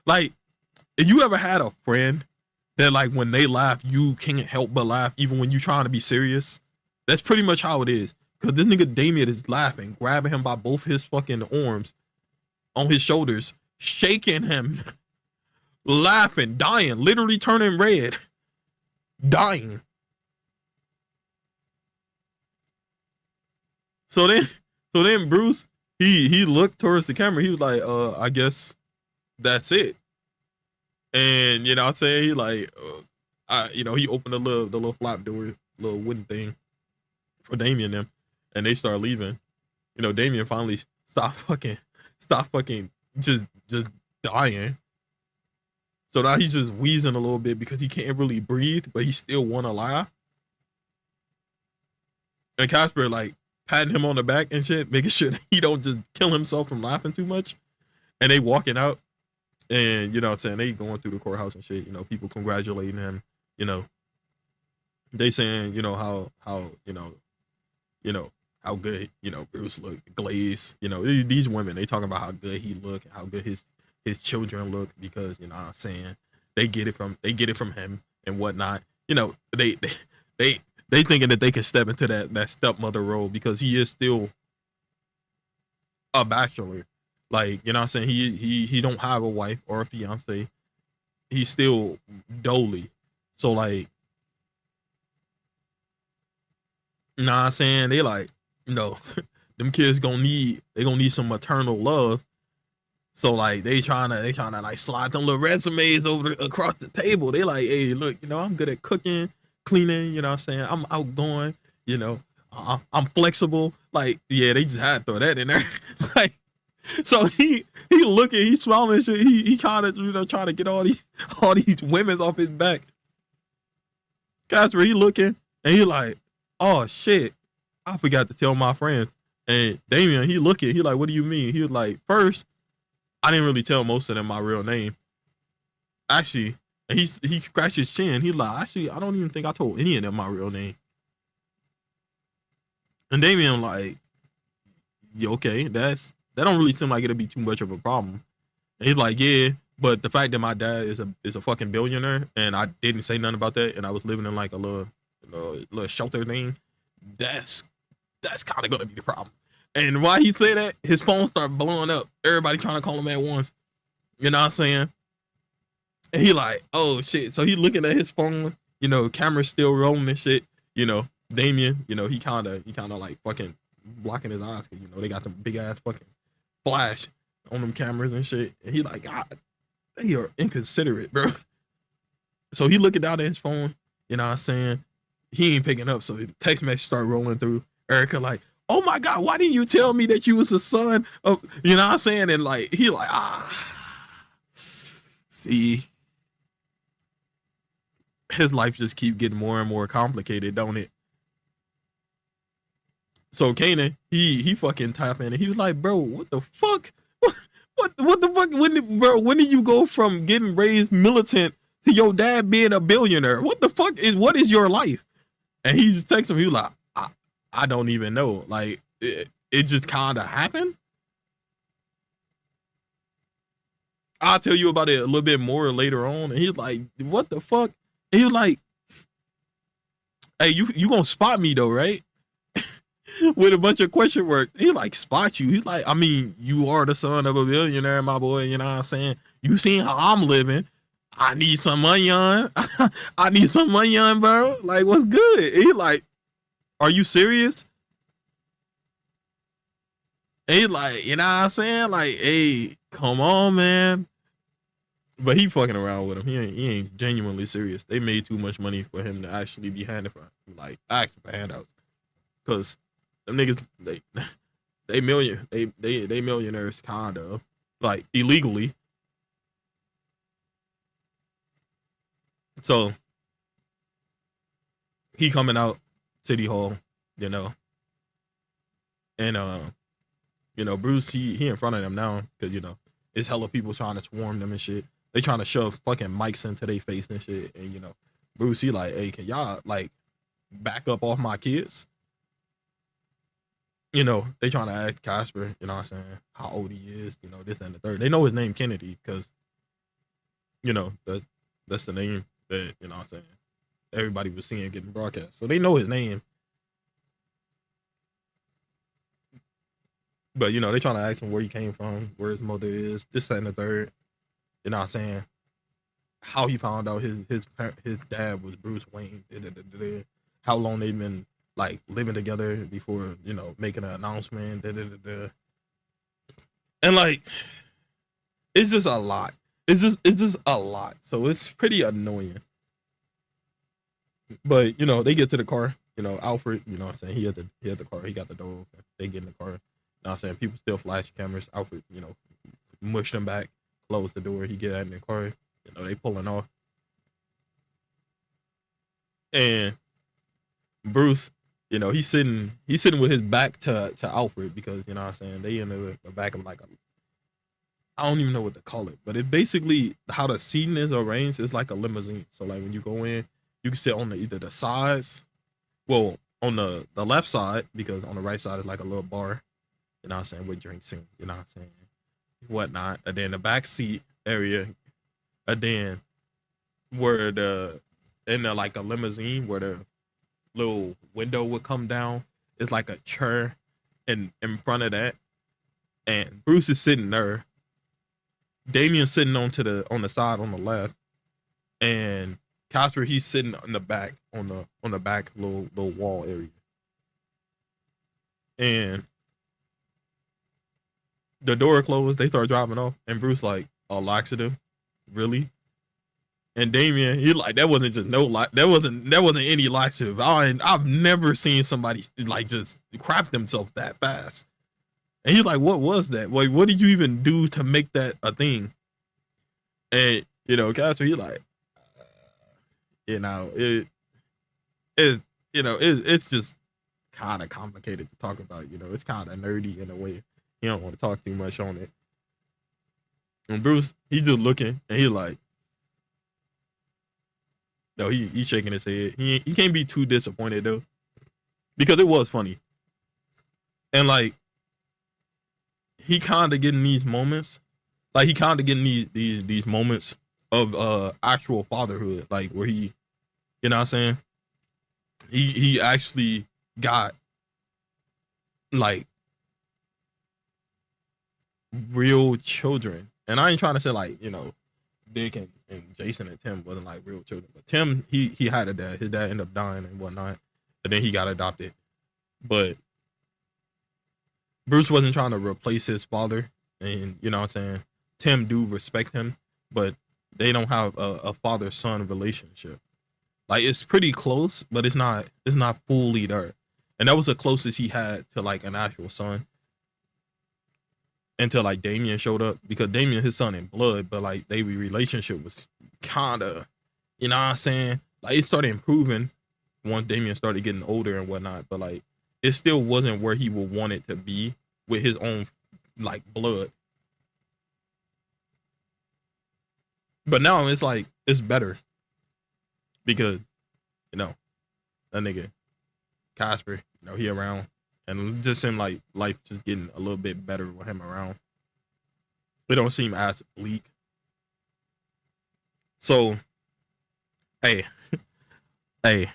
like, if you ever had a friend that like when they laugh, you can't help but laugh even when you trying to be serious, that's pretty much how it is. Cause this nigga Damien is laughing, grabbing him by both his fucking arms on his shoulders, shaking him, laughing, dying, literally turning red, dying. So then Bruce, he looked towards the camera. He was like, I guess that's it. And you know what I'm saying? He like, he opened the little flap door, little wooden thing for Damien and them. And they start leaving. Damien finally stopped fucking just dying. So now he's just wheezing a little bit because he can't really breathe, but he still want to laugh. And Casper like patting him on the back and shit, making sure that he don't just kill himself from laughing too much. And they walking out, and you know what I'm saying, they going through the courthouse and shit. People congratulating him. They saying how how good, Bruce look, Glaze, these women, they talking about how good he look, how good his children look, because, what I'm saying, they get it from him and whatnot. They thinking that they can step into that stepmother role because he is still a bachelor. Like, what I'm saying, he don't have a wife or a fiance. He's still dolly. So like, what I'm saying, they like, them kids gonna need some maternal love. So like they trying to like slide them little resumes across the table. They like, hey, look, I'm good at cooking, cleaning, I'm saying, I'm outgoing, I'm flexible. Like, yeah, they just had to throw that in there. Like, so he looking, he smiling and shit. He kind of trying to get all these women off his back. Casper, he looking and he like, oh shit, I forgot to tell my friends. And Damien, he looking, he like, what do you mean? He was like, first, I didn't really tell most of them my real name. Actually, and he scratched his chin. He like, actually, I don't even think I told any of them my real name. And Damien like, yeah, okay, that don't really seem like it'll be too much of a problem. And he's like, yeah, but the fact that my dad is a fucking billionaire and I didn't say nothing about that and I was living in like a little shelter thing, that's kind of gonna be the problem. And why he say that, his phone started blowing up. Everybody trying to call him at once. You know what I'm saying? And he like, oh shit. So he looking at his phone, camera still rolling and shit. Damien, he kinda like fucking blocking his eyes because they got them big ass fucking flash on them cameras and shit. And he like, God, they are inconsiderate, bro. So he looking down at his phone, you know what I'm saying? He ain't picking up. So the text message start rolling through. Erica like, oh my God, why didn't you tell me that you was the son of, you know what I'm saying? And like, he like, see, his life just keep getting more and more complicated, don't it? So Kanan, he fucking tap in and he was like, bro, what the fuck? What the fuck? When did you go from getting raised militant to your dad being a billionaire? What the fuck what is your life? And he just texts him, he was like, I don't even know. Like it just kinda happened. I'll tell you about it a little bit more later on. And he's like, what the fuck? And he was like, hey, you gonna spot me though, right? With a bunch of question marks. He like spot you. He like, I mean, you are the son of a billionaire, my boy. You know what I'm saying? You seen how I'm living. I need some money on. I need some money on, bro. Like, what's good? He like, are you serious? He like, you know what I'm saying? Like, hey, come on, man. But he fucking around with him. He ain't genuinely serious. They made too much money for him to actually be handed for like asking for handouts. Cause them niggas they millionaires kind of like illegally. So he coming out City Hall, you know, and Bruce he in front of them now because it's hella people trying to swarm them and shit. They trying to shove fucking mics into their face and shit, and Bruce he like, hey, can y'all like back up off my kids? They trying to ask Casper, you know what I'm saying, how old he is, this and the third. They know his name Kennedy because, that's the name that, you know what I'm saying, everybody was seeing getting broadcast. So they know his name. But, they trying to ask him where he came from, where his mother is, this and the third. You know what I'm saying? How he found out his dad was Bruce Wayne. How long they've been like living together before making an announcement. And like it's just a lot. It's just a lot. So it's pretty annoying. But they get to the car. Alfred. You know what I'm saying, he had the car. He got the door open. They get in the car. You know what I'm saying, people still flash cameras. Alfred, mush them back, close the door. He get out in the car. They pulling off. And Bruce, he's sitting with his back to Alfred because what I'm saying, they in the back of like I don't even know what to call it, but it basically how the seating is arranged is like a limousine. So like when you go in, you can sit on either the sides, well on the left side because on the right side is like a little bar, you know what I'm saying, with drinks and you know what I'm saying, whatnot, and then the back seat area, and then where in the like a limousine where the little window would come down. It's like a chair in front of that, and Bruce is sitting there. Damien's sitting on the side on the left, and Casper he's sitting in the back on the back little wall area. And the door closed. They start driving off, and Bruce like, "Oh, laxative, really?" And Damien, he like that wasn't just no like that wasn't any laxative. I've never seen somebody like just crap themselves that fast. And he's like, what was that? Like, what did you even do to make that a thing? And Castro, he like, you know, it is, it's just kind of complicated to talk about. It's kind of nerdy in a way. You don't want to talk too much on it. And Bruce, he's just looking, and he like, no, he's shaking his head. He can't be too disappointed though, because it was funny, and like he kind of getting these moments, like he kind of getting these moments of actual fatherhood, like where he, you know what I'm saying, he actually got like real children, and I ain't trying to say like Dick and Jason and Tim wasn't like real children, but Tim he had a dad. His dad ended up dying and whatnot, and then he got adopted. But Bruce wasn't trying to replace his father, and you know what I'm saying. Tim do respect him, but they don't have a father son relationship. Like it's pretty close, but it's not fully there. And that was the closest he had to like an actual son until like Damien showed up, because Damien his son in blood, but like their relationship was kind of, you know what I'm saying? Like it started improving once Damien started getting older and whatnot, but like it still wasn't where he would want it to be with his own like blood. But now it's like it's better because you know that nigga Casper, he around, and just seem like life just getting a little bit better with him around. It don't seem as bleak. So, hey, hey,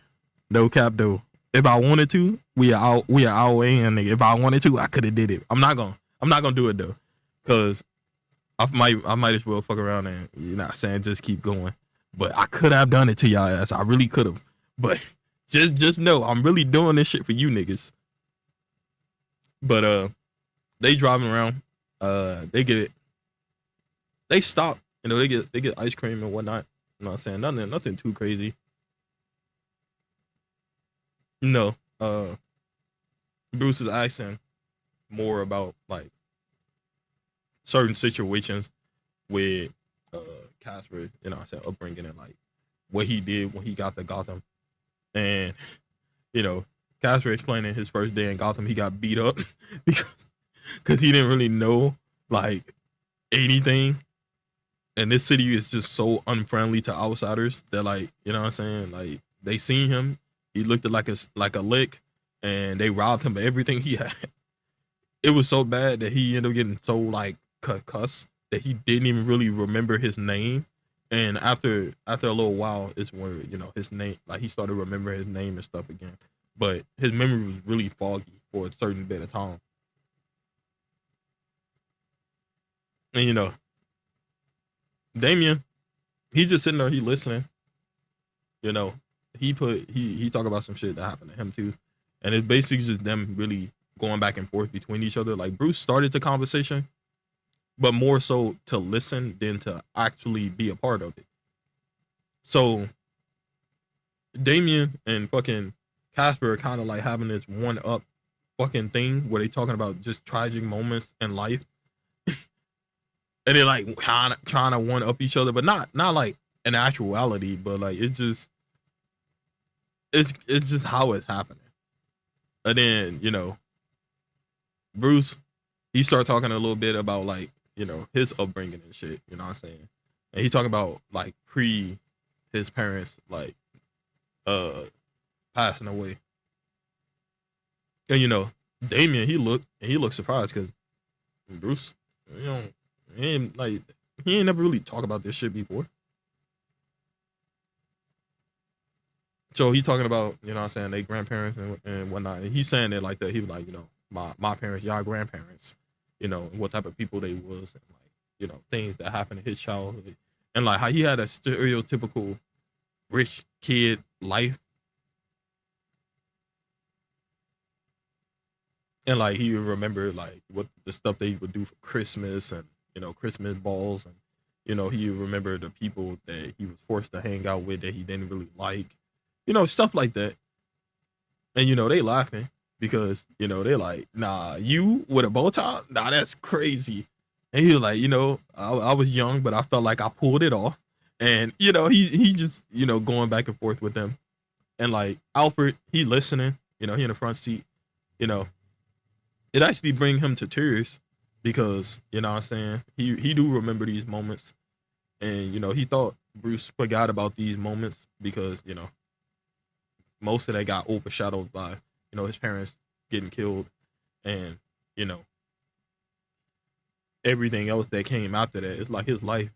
no cap though. If I wanted to, we are our way in, nigga. If I wanted to, I could have did it. I'm not gonna do it though, cause I might as well fuck around and saying just keep going. But I could have done it to y'all ass. I really could have. But just know I'm really doing this shit for you niggas. But they driving around. They stop. They get ice cream and whatnot. I'm not saying nothing too crazy. No. Bruce is asking more about like certain situations with uh Casper, I said upbringing and like what he did when he got to Gotham. And you know, Casper explaining his first day in Gotham, he got beat up because he didn't really know like anything. And this city is just so unfriendly to outsiders that like, you know what I'm saying? Like they seen him, he looked at like a lick, and they robbed him of everything he had. It was so bad that he ended up getting so like cussed that he didn't even really remember his name. And after a little while, it's where his name, like he started remembering his name and stuff again. But his memory was really foggy for a certain bit of time. And Damien, he just sitting there, he listening. You know, he talk about some shit that happened to him too, and it's basically just them really going back and forth between each other. Like Bruce started the conversation, but more so to listen than to actually be a part of it. So Damien and fucking Casper are kind of like having this one up fucking thing where they talking about just tragic moments in life, and they're like kind of trying to one up each other, but not like in actuality, but like it's just how it's happening. And then Bruce, he started talking a little bit about like his upbringing and shit. You know what I'm saying? And he talking about like pre his parents like uh passing away. And Damien, he looked surprised because Bruce, you know, he ain't never really talked about this shit before. So he talking about, what I'm saying, they grandparents and whatnot. And he's saying it like that. He was like, my parents, y'all grandparents, what type of people they was, and like, things that happened in his childhood. And like how he had a stereotypical rich kid life. And like he would remember like what the stuff they would do for Christmas and Christmas balls and He remembered the people that he was forced to hang out with that he didn't really like, stuff like that. And they laughing because they're like, nah, you with a bow tie, nah, that's crazy. And he was like, I was young, but I felt like I pulled it off. And he just going back and forth with them. And like Alfred, he listening, he in the front seat, you know, it actually bring him to tears because what I'm saying, he do remember these moments. And he thought Bruce forgot about these moments because most of that got overshadowed by his parents getting killed, and you know everything else that came after that. It's like his life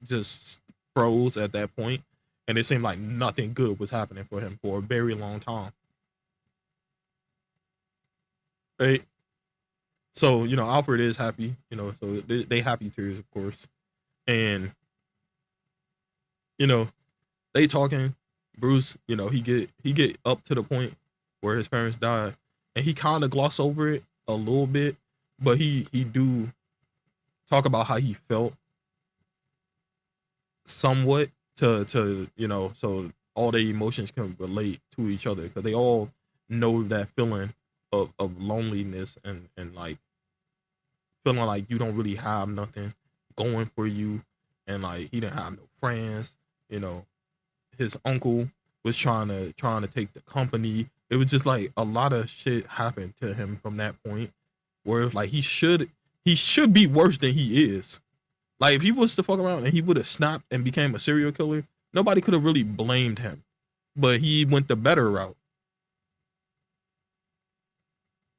just froze at that point, and it seemed like nothing good was happening for him for a very long time. Right? So Alfred is happy. So they happy tears, of course, and you know they talking. Bruce, he get up to the point where his parents died, and he kind of gloss over it a little bit, but he do talk about how he felt somewhat to so all the emotions can relate to each other because they all know that feeling of loneliness and like feeling like you don't really have nothing going for you, and like he didn't have no friends. you know his uncle was trying to take the company. It was just like a lot of shit happened to him from that point where it's like he should be worse than he is. Like if he was to fuck around and he would have snapped and became a serial killer, nobody could have really blamed him. But he went the better route.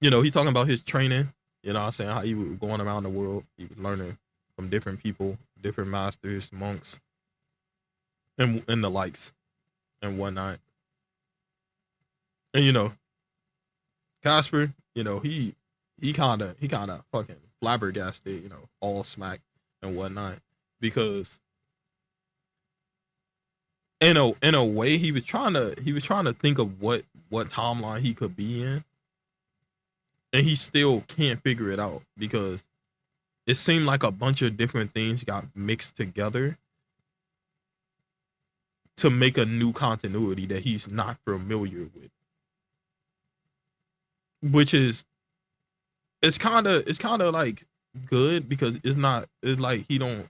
He talking about his training. What I'm saying, how he was going around the world. He was learning from different people, different masters, monks, and the likes and whatnot. And Casper, he kinda fucking flabbergasted, all smack and whatnot. Because in a way he was trying to think of what timeline he could be in, and he still can't figure it out because it seemed like a bunch of different things got mixed together to make a new continuity that he's not familiar with. Which is it's kind of like good because it's like he don't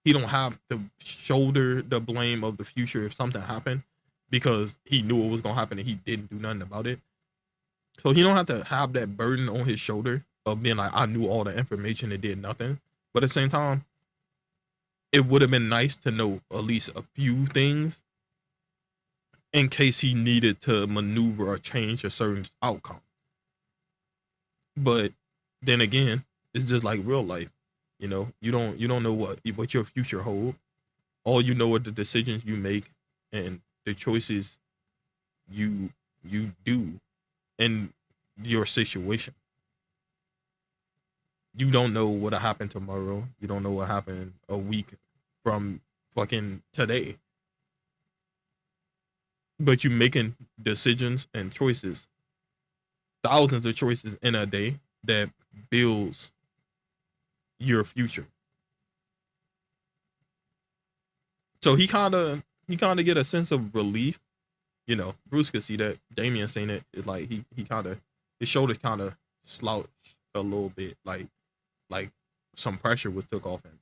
have to shoulder the blame of the future if something happened because he knew it was gonna happen and he didn't do nothing about it. So he don't have to have that burden on his shoulder of being like I knew all the information and did nothing. But at the same time, it would have been nice to know at least a few things in case he needed to maneuver or change a certain outcome. But then again, it's just like real life. You don't know what your future hold. All you know are the decisions you make and the choices you you do in your situation. You don't know what'll happen tomorrow. You don't know what happened a week from fucking today. But you making decisions and choices, thousands of choices in a day that builds your future. So he kind of get a sense of relief. Bruce could see that. Damien seen it. It's like he kind of his shoulders kind of slouched a little bit, like some pressure was took off him.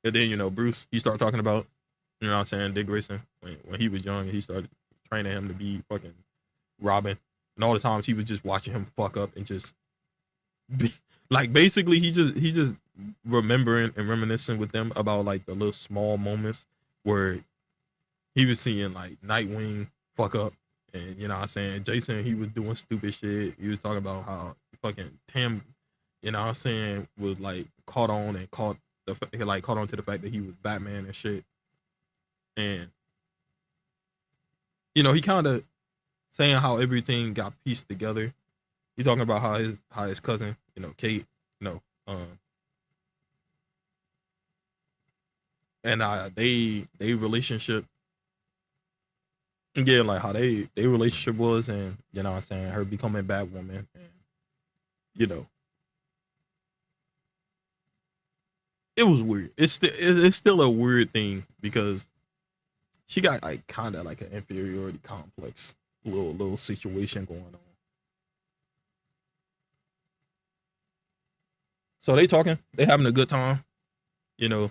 And then Bruce he started talking about what I'm saying, Dick Grayson when he was young. He started training him to be fucking Robin, and all the times he was just watching him fuck up and just be, like basically he just remembering and reminiscing with them about like the little small moments where he was seeing like Nightwing fuck up, and what I'm saying, Jason he was doing stupid shit. He was talking about how fucking Tim, what I'm saying, was like caught on and caught on to the fact that he was Batman and shit. And he kind of saying how everything got pieced together. He talking about how his cousin, Kate, you know, and they relationship, yeah, like how they relationship was, and what I'm saying, her becoming Batwoman, and you know it was weird. It's still a weird thing because she got like kind of like an inferiority complex little situation going on. So they talking, they having a good time. You know,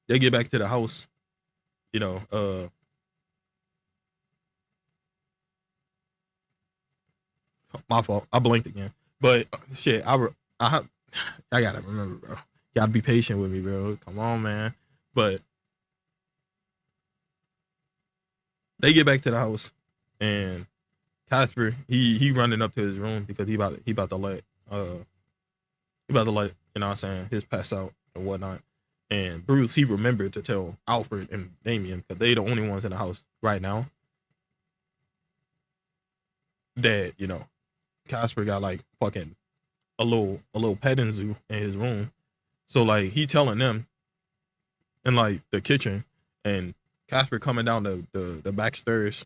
they get back to the house. You know, my fault. I blinked again. But shit, I I gotta remember, bro. Gotta be patient with me, bro. Come on, man. But they get back to the house, and Casper he running up to his room because he about to let he about to let you know what I'm saying his pass out and whatnot. And Bruce he remembered to tell Alfred and Damien because they the only ones in the house right now that you know Casper got like fucking a little petting zoo in his room. So like he telling them in like the kitchen, and Casper coming down the back stairs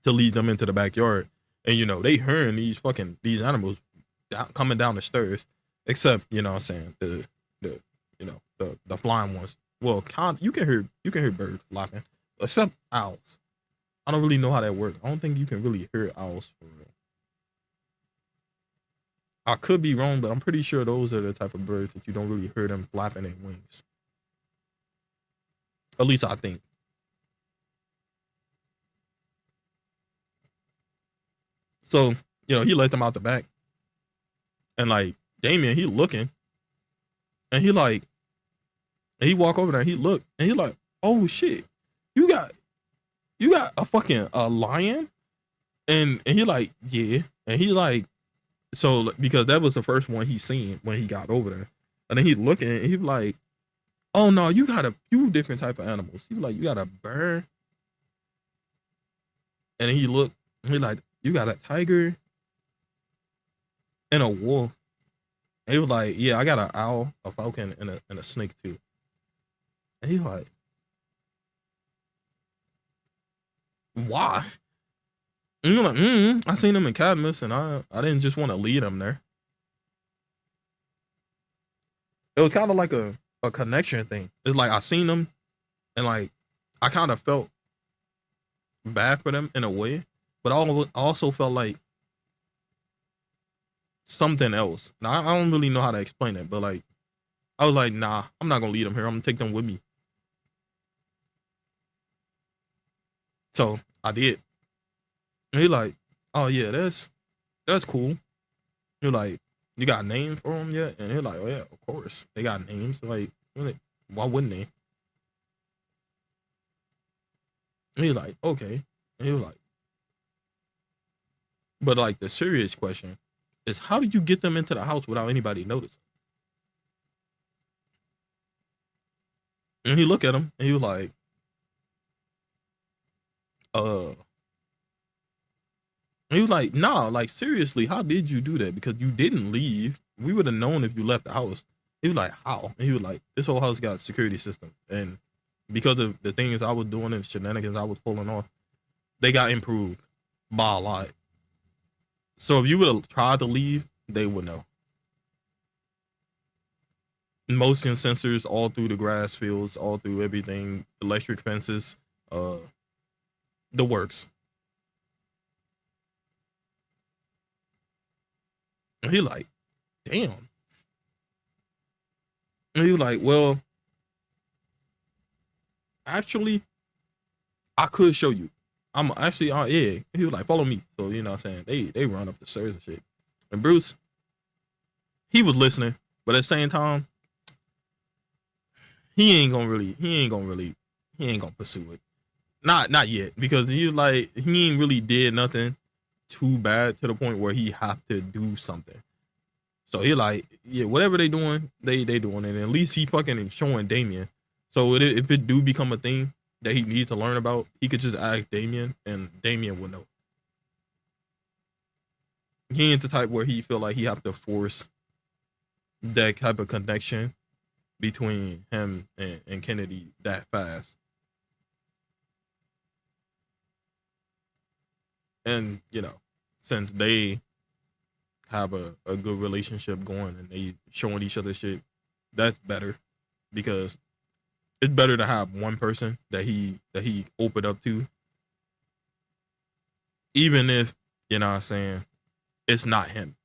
to lead them into the backyard. And you know they hearing these animals coming down the stairs, except you know what I'm saying the you know the flying ones. Well, you can hear birds flapping, except owls. I don't really know how that works. I don't think you can really hear owls for real. I could be wrong, but I'm pretty sure those are the type of birds that you don't really hear them flapping their wings. At least I think. So, you know, he let them out the back. And like Damien, he looking and he like and he walk over there, and he look and he like, oh shit, you got you got a fucking a lion? And he like, yeah. And he like, so because that was the first one he seen when he got over there. And then he looking and he like, oh no, you got a few different type of animals. He like, you got a bear. And then he looked, he like, you got a tiger and a wolf. And he was like, yeah, I got an owl, a falcon, and a snake too. And he like, why? And you're like, I seen them in Cadmus, and I didn't just want to lead them there. It was kind of like a connection thing. It's like I seen them, and like I kind of felt bad for them in a way, but I also felt like something else. Now I don't really know how to explain it, but like I was like, nah, I'm not gonna lead them here. I'm gonna take them with me. So I did. And he like, oh yeah, that's cool. You're like, you got names for them yet? And they're like, oh yeah, of course they got names. Like, why wouldn't they? And he's like, okay. And he was like, but like the serious question is, how did you get them into the house without anybody noticing? And he looked at him and he was like, uh, and he was like, nah, like seriously, how did you do that? Because you didn't leave. We would have known if you left the house. He was like, how? And he was like, this whole house got a security system. And because of the things I was doing and shenanigans I was pulling off, they got improved by a lot. So if you would have tried to leave, they would know. Motion sensors all through the grass fields, all through everything, electric fences, uh, the works. And he like, damn. And he was like, well, actually, I could show you. I'm actually on yeah. He was like, follow me. So you know what I'm saying? They run up the stairs and shit. And Bruce, he was listening, but at the same time, he ain't gonna pursue it. Not yet. Because he was like he ain't really did nothing too bad to the point where he have to do something. So he like, yeah, whatever they doing, they doing it. And at least he fucking showing Damien. So if it do become a thing that he needs to learn about, he could just ask Damien, and Damien will know. He ain't the type where he feel like he have to force that type of connection between him and Kennedy that fast. And you know, since they have a good relationship going and they showing each other shit, that's better because it's better to have one person that he opened up to, even if you know what I'm saying it's not him.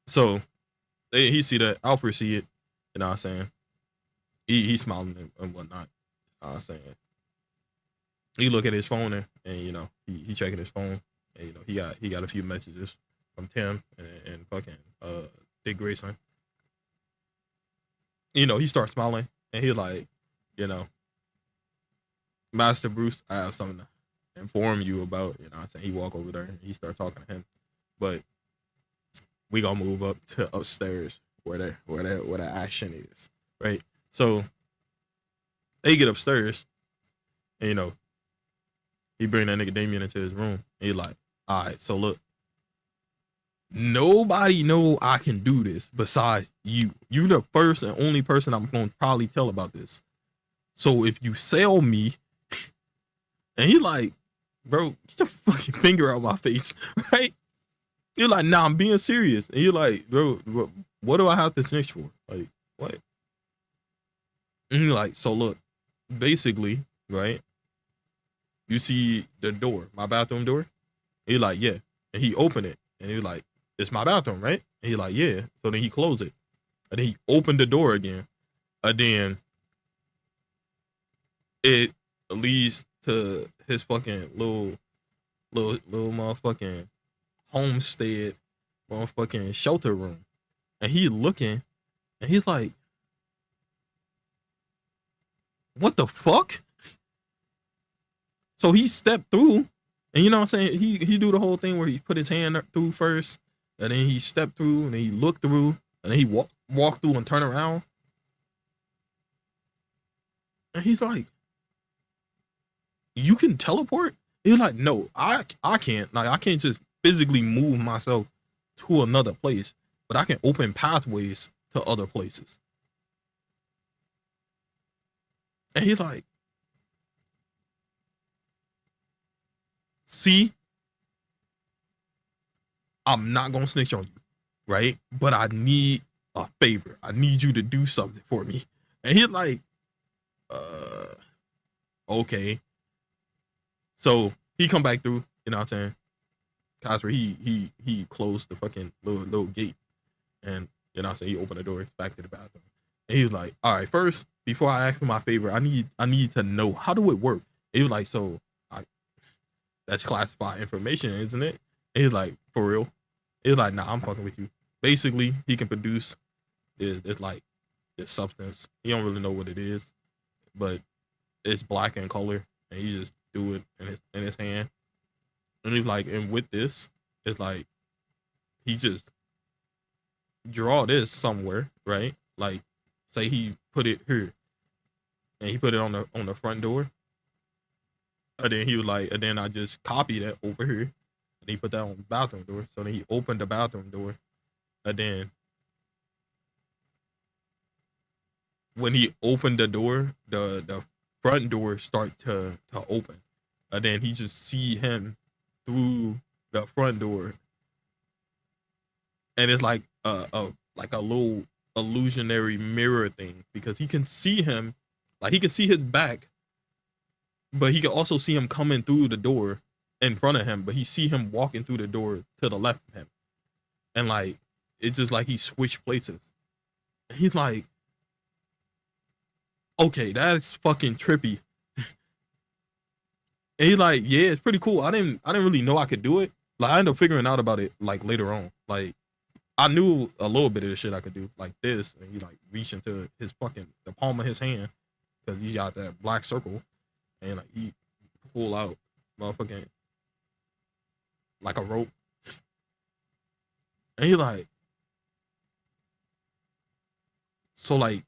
So he see that, Alfred see it, you know what I'm saying. He's smiling and whatnot. You know what I'm saying he look at his phone and you know he checking his phone and you know he got a few messages from Tim and fucking Dick Grayson. You know he starts smiling and he like, you know, Master Bruce, I have something to inform you about. You know what I'm saying? He walk over there and he start talking to him. But we gonna move up to upstairs where the action is. Right? So they get upstairs and you know, he bring that nigga Damien into his room and he like, all right, so look, nobody know I can do this besides you. You the first and only person I'm gonna probably tell about this. So if you sell me, and he like, bro, get your fucking finger out my face, right? You're like, nah, I'm being serious. And you're like, bro, what do I have to snitch for? Like, what? And you're like, so look, basically, right? You see the door, my bathroom door? He like, yeah. And he opened it. And he like, it's my bathroom, right? And he like, yeah. So then he closed it. And then he opened the door again. And then it leads to his fucking little motherfucking homestead motherfucking shelter room. And he looking and he's like, what the fuck? So he stepped through and you know what I'm saying? He do the whole thing where he put his hand through first and then he stepped through and then he looked through and then he walked through and turned around. And he's like, you can teleport? He's like, no, I can't. Like I can't just physically move myself to another place, but I can open pathways to other places. And he's like, see, I'm not gonna snitch on you, right? But I need a favor. I need you to do something for me. And he's like, okay. So he come back through, you know what I'm saying? Casper, he closed the fucking little gate and you know what I'm saying, he opened the door back to the bathroom. And he was like, all right, first, before I ask for my favor, I need to know how do it work? And he was like, so I that's classified information, isn't it? And he's like, for real? He's like, nah, I'm fucking with you. Basically, he can produce it's like this substance. He don't really know what it is, but it's black in color, and he just do it in his hand. And he's like, and with this, it's like he just draw this somewhere, right? Like, say he put it here, and he put it on the front door. And then he was like, and then I just copied that over here, and he put that on the bathroom door. So then he opened the bathroom door, and then when he opened the door, the front door start to open, and then he just see him through the front door, and it's like a little illusionary mirror thing because he can see him, like he can see his back, but he can also see him coming through the door in front of him, but he see him walking through the door to the left of him, and like it's just like he switched places. He's like, okay, that's fucking trippy. And he's like, yeah, it's pretty cool. I didn't really know I could do it. Like I ended up figuring out about it like later on. Like I knew a little bit of the shit I could do, like this, and he like reach into his fucking the palm of his hand because he got that black circle, and like he pull out motherfucking like a rope, and he like, so like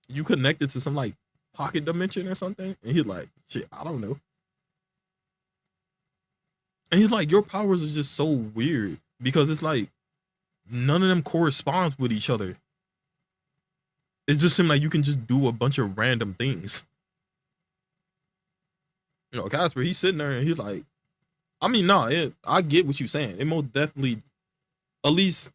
you connected to some like pocket dimension or something, and he's like, shit, I don't know, and he's like, your powers is just so weird because it's like none of them corresponds with each other. It just seemed like you can just do a bunch of random things. You know, Casper, he's sitting there and he's like, I mean, no, I get what you're saying. It most definitely, at least,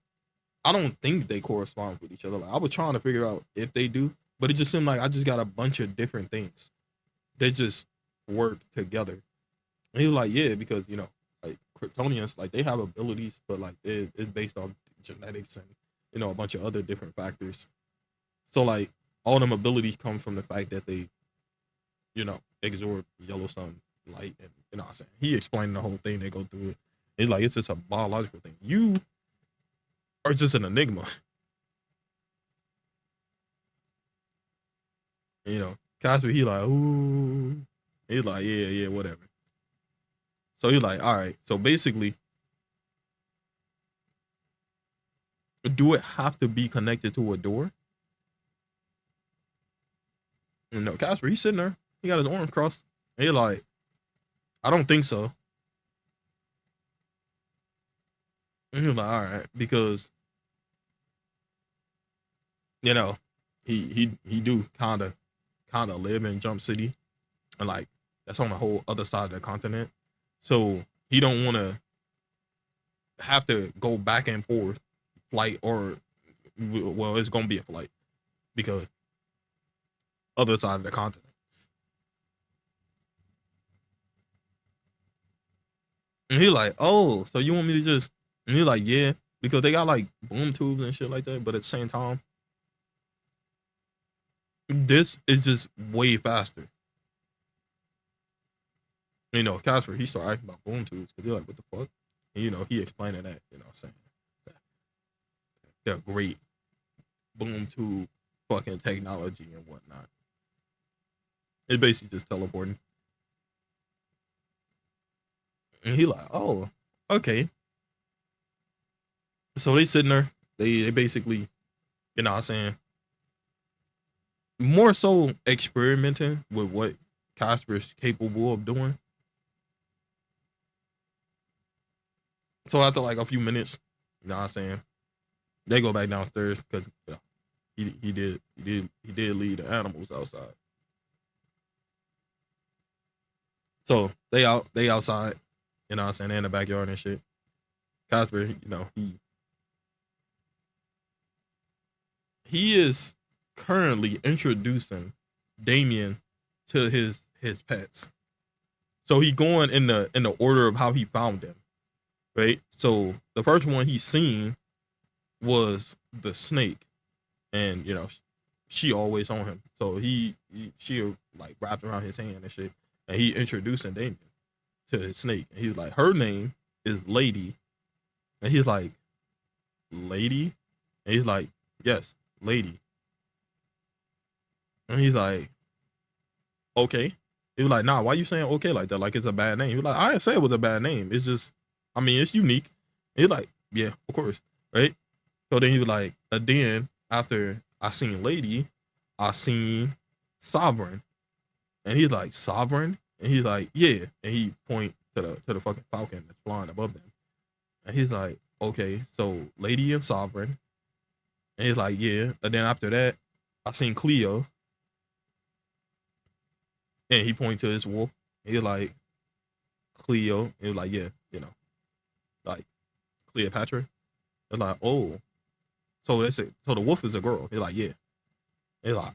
I don't think they correspond with each other. Like, I was trying to figure out if they do, but it just seemed like I just got a bunch of different things. They just work together. And he was like, yeah, because like Kryptonians, like they have abilities, but like it's based on genetics and a bunch of other different factors. So like all them abilities come from the fact that they absorb yellow sun light, and what I'm saying, he explained the whole thing. They go through it. It's like it's just a biological thing. You are just an enigma. Casper, he like, ooh, he's like, yeah, yeah, whatever. So he's like, all right. So basically, do it have to be connected to a door? No, Casper, he's sitting there. He got his arms crossed. And he like, I don't think so. And he's like, all right, because you know, he do kinda live in Jump City, and like that's on the whole other side of the continent. So he don't want to have to go back and forth, flight or well, it's gonna be a flight because other side of the continent. And he like, oh, so you want me to just? And he like, yeah, because they got like boom tubes and shit like that. But at the same time, this is just way faster. Casper, he started asking about boom tubes because they're like, what the fuck? And, he explaining that, saying they're great boom tube fucking technology and whatnot. It's basically just teleporting. And he like, oh, okay. So they sitting there. They basically, what I'm saying, more so experimenting with what Casper's capable of doing. So after like a few minutes, what I'm saying, they go back downstairs because he did lead the animals outside. So they outside, what I'm saying, they in the backyard and shit. Casper, he is currently introducing Damien to his pets. So he going in the order of how he found them, right? So the first one he seen was the snake, and she always on him. So she like wrapped around his hand and shit, and he introducing Damien to his snake, and he was like, her name is Lady, and he's like, Lady, and he's like, yes, Lady, and he's like, okay. He was like, nah, why you saying okay like that? Like it's a bad name. He was like, I didn't say it was a bad name. It's just, I mean, it's unique. And he's like, yeah, of course, right? So then he was like, then after I seen Lady, I seen Sovereign, and he's like, Sovereign, and he's like, yeah, and he point to the fucking falcon that's flying above them, and he's like, okay, so Lady and Sovereign, and he's like, yeah, and then after that, I seen Cleo, and he pointed to his wolf. He's like, Cleo, and he was like, yeah, like Cleopatra. It's like, oh, so that's it. So the wolf is a girl. He's like, yeah. He's like,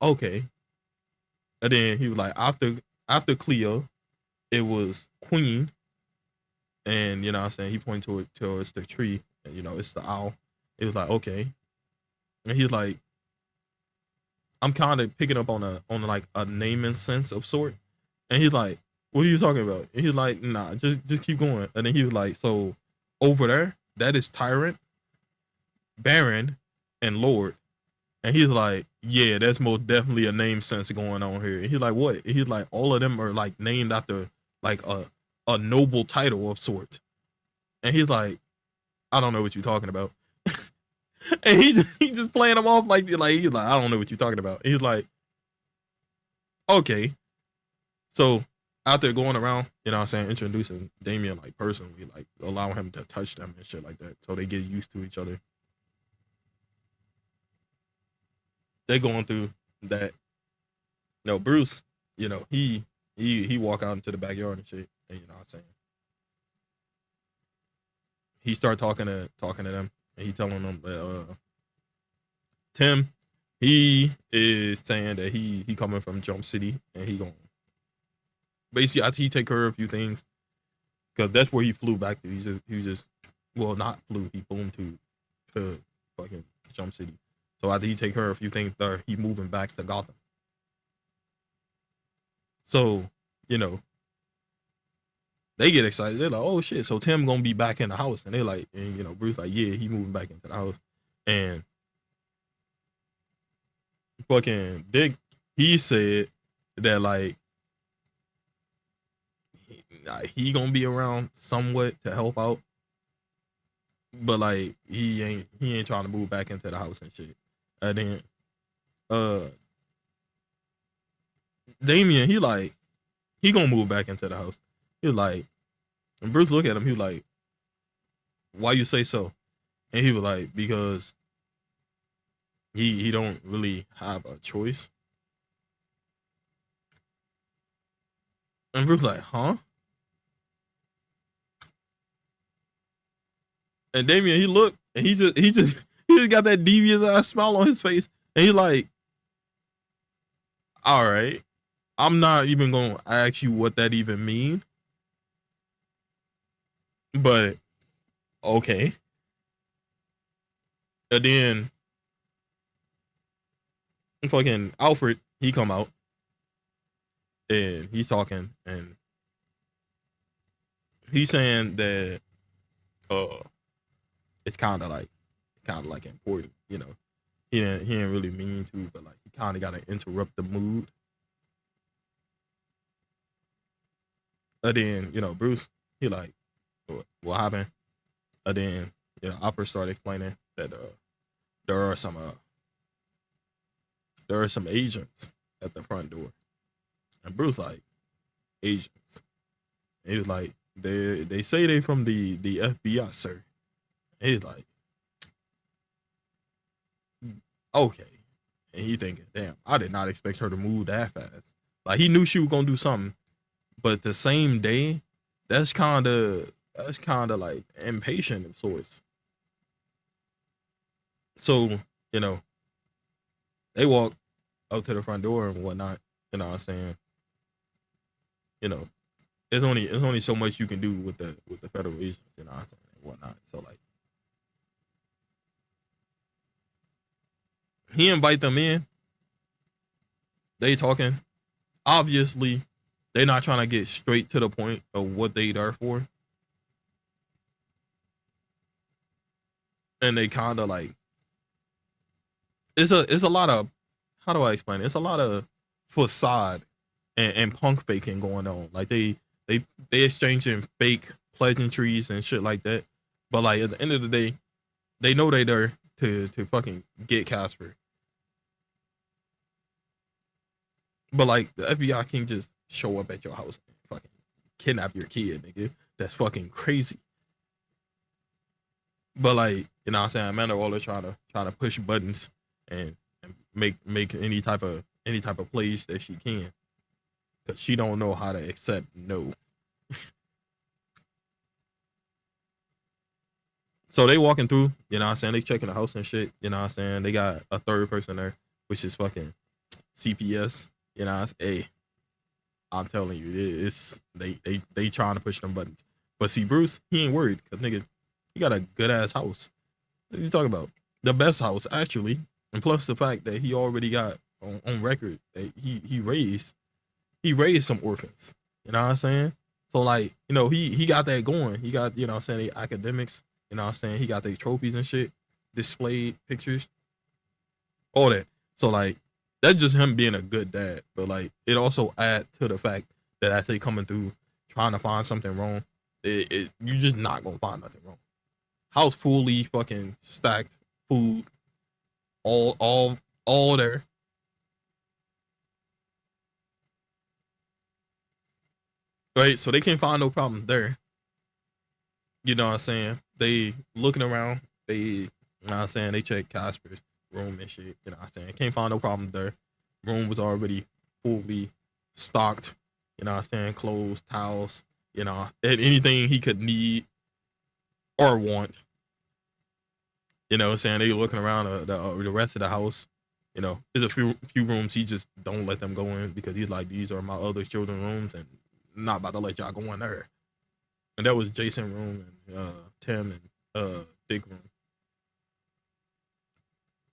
okay. And then he was like, after Cleo, it was Queen, and what I'm saying, he pointed towards the tree, and it's the owl. It was like, okay, and he's like, I'm kind of picking up on like a naming sense of sort, and he's like, what are you talking about? And he's like, nah, just keep going. And then he was like, so over there, that is Tyrant, Baron, and Lord. And he's like, yeah, that's most definitely a name sense going on here. And he's like, what? And he's like, all of them are like named after like a noble title of sorts. And he's like, I don't know what you're talking about. And he just playing them off like he's like, I don't know what you're talking about. And he's like, okay. So after going around, what I'm saying, introducing Damien like personally, like allowing him to touch them and shit like that, so they get used to each other. They going through that. No, Bruce, he walk out into the backyard and shit, and what I'm saying, he started talking to them, and he telling them that Tim, he is saying that he coming from Jump City, and he going basically after he take care of a few things, because that's where he flew back to. He just well, not flew, he flew to fucking Jump City. So after he take care of a few things there, he moving back to Gotham. So, you know, they get excited. They're like, "Oh shit!" So Tim gonna be back in the house, and they like, and Bruce like, "Yeah, he moving back into the house." And fucking Dick, he said that like he gonna be around somewhat to help out, but like he ain't trying to move back into the house and shit. And then uh Damien, he gonna move back into the house. He like, and Bruce look at him. He like, "Why you say so?" And he was like, "Because he don't really have a choice." And Bruce like, "Huh?" And Damien, he looked, and he just got that devious ass smile on his face, and he like, "All right, I'm not even gonna ask you what that even mean, but okay." And then fucking Alfred, he come out, and he's talking, and he's saying that uh it's kind of like important, He didn't really mean to, but like he kind of got to interrupt the mood. And then Bruce, he like, what happened? And then Opera started explaining that there are some uh there are some agents at the front door. And Bruce like, agents? And he was like, they say they from the FBI, sir. And he's like, okay. And he thinking, damn, I did not expect her to move that fast. Like he knew she was gonna do something, but the same day, that's kind of like impatient of sorts. So you know they walk up to the front door and whatnot. You know what I'm saying? You know, it's only so much you can do with the federal agents. You know what I'm saying? And whatnot. So like he invite them in. They talking. Obviously, they're not trying to get straight to the point of what they there for, and they kind of like it's a lot of, how do I explain it? It's a lot of facade and punk faking going on. Like they exchanging fake pleasantries and shit like that. But like at the end of the day, they know they there to fucking get Casper. But like the FBI can't just show up at your house and fucking kidnap your kid, nigga. That's fucking crazy. But like, what I'm saying, Amanda Waller trying to push buttons and make any type of plays that she can, because she don't know how to accept no. So they walking through, what I'm saying, they checking the house and shit, what I'm saying. They got a third person there, which is fucking CPS, hey, I'm telling you, it's they trying to push them buttons. But see, Bruce, he ain't worried, cause nigga, he got a good ass house. What are you talking about? The best house, actually. And plus the fact that he already got on record that he raised some orphans. You know what I'm saying? So like, he got that going. He got, what I'm saying, the academics, what I'm saying, he got their trophies and shit, displayed pictures, all that. So like, that's just him being a good dad. But like, it also add to the fact that as they coming through trying to find something wrong, you just not gonna find nothing wrong. House fully fucking stacked, food, all there. Right? So they can't find no problem there. You know what I'm saying? They looking around, you know what I'm saying, they check Casper's room and shit, you know what I'm saying? Can't find no problem there. Room was already fully stocked, you know what I'm saying, clothes, towels, and anything he could need. or want. You know what I'm saying? They looking around the rest of the house. You know, there's a few rooms he just don't let them go in because he's like, these are my other children rooms and I'm not about to let y'all go in there. And that was Jason room and Tim and Dick room.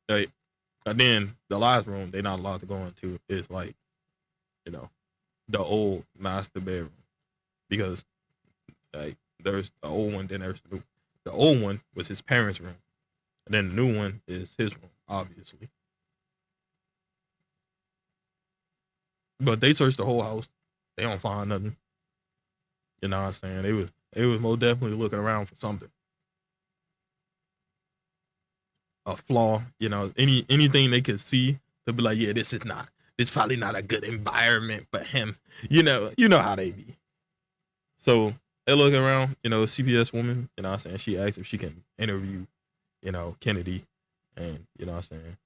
Like, and then the last room they not allowed to go into is like, you know, the old master bedroom because like there's the old one, then there's the new. The old one was his parents' room, and then the new one is his room, obviously. But they searched the whole house. They don't find nothing. You know what I'm saying? They was most definitely looking around for something. A flaw, you know, anything they could see to be like, yeah, this probably not a good environment for him. You know how they be. So they looking around, you know, CPS woman, you know what I'm saying? She asked if she can interview, you know, Kennedy. And, you know what I'm saying?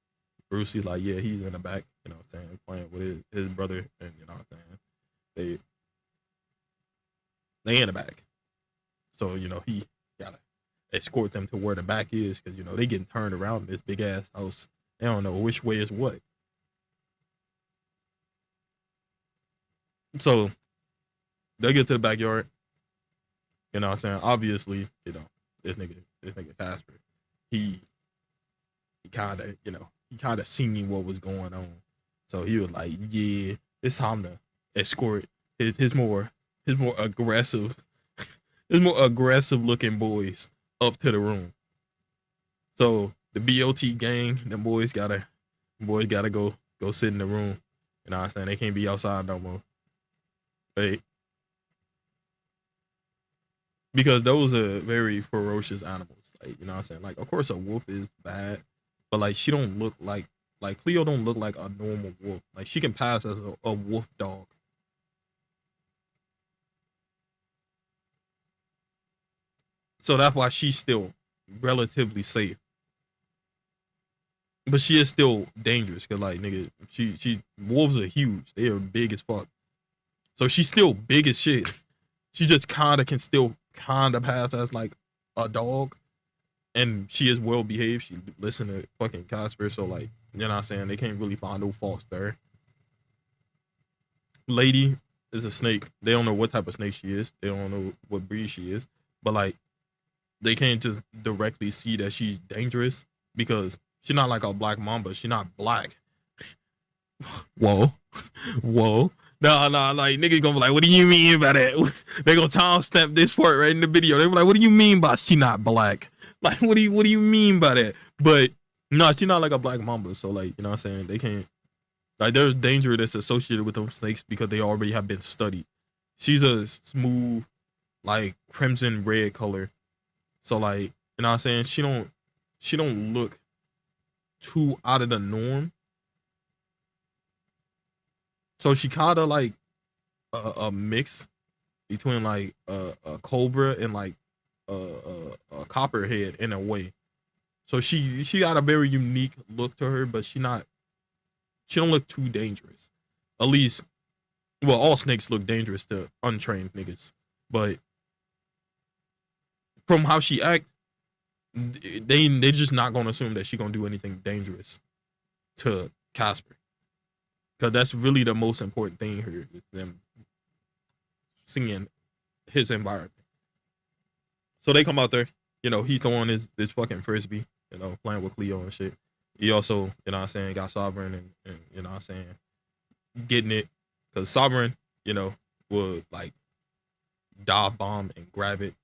Brucey, like, yeah, he's in the back, you know what I'm saying, playing with his brother, and you know what I'm saying? They in the back. So, you know, he gotta escort them to where the back is, because, you know, they getting turned around in this big ass house. They don't know which way is what. So they get to the backyard, you know what I'm saying? Obviously, you know, this nigga Casper, he kinda, you know, he kinda seen what was going on. So he was like, yeah, it's time to escort his more aggressive his more aggressive looking boys up to the room. So the BOT gang, the boys gotta go sit in the room. You know what I'm saying? They can't be outside no more. Right? Because those are very ferocious animals. Like, you know what I'm saying? Like, of course a wolf is bad, but like she don't look like Cleo don't look like a normal wolf. Like she can pass as a wolf dog. So that's why she's still relatively safe. But she is still dangerous because like nigga, she wolves are huge. They are big as fuck. So she's still big as shit. She just kinda can still kinda pass as like a dog. And she is well behaved. She listen to fucking Casper. So like, you know what I'm saying? They can't really find no faults there. Lady is a snake. They don't know what type of snake she is. They don't know what breed she is. But like they can't just directly see that she's dangerous because she's not like a black mamba. She's not black. Whoa, whoa. No, like niggas gonna be like, what do you mean by that? They gonna time stamp this part right in the video. They be like, what do you mean by she not black? Like, what do you mean by that? But no, she not like a black mamba. So like, you know what I'm saying? They can't like there's danger that's associated with those snakes because they already have been studied. She's a smooth, like crimson red color. So like, you know what I'm saying? She don't look too out of the norm. So she kinda like a mix between like a cobra and like a copperhead in a way. So she got a very unique look to her, but she don't look too dangerous. At least, well, all snakes look dangerous to untrained niggas, but from how she act, they just not gonna assume that she gonna do anything dangerous to Casper, because that's really the most important thing here is them seeing his environment. So they come out there, you know, he's throwing this fucking frisbee, you know, playing with Cleo and shit. He also, you know what I'm saying, got Sovereign and you know what I'm saying, getting it. Because Sovereign, you know, would like dive bomb and grab it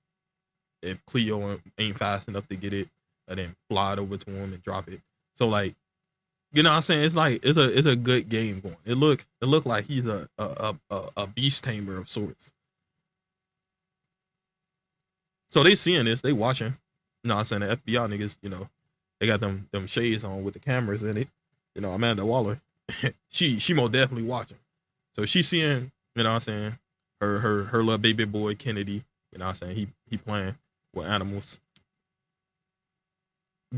if Cleo ain't fast enough to get it, and then fly it over to him and drop it. So like, you know what I'm saying? It's like it's a good game going. It look like he's a beast tamer of sorts. So they seeing this, they watching. You know what I'm saying? The FBI niggas, you know, they got them shades on with the cameras in it. You know, Amanda Waller, she most definitely watching. So she seeing, you know what I'm saying, her little baby boy Kennedy, you know what I'm saying, he playing with animals.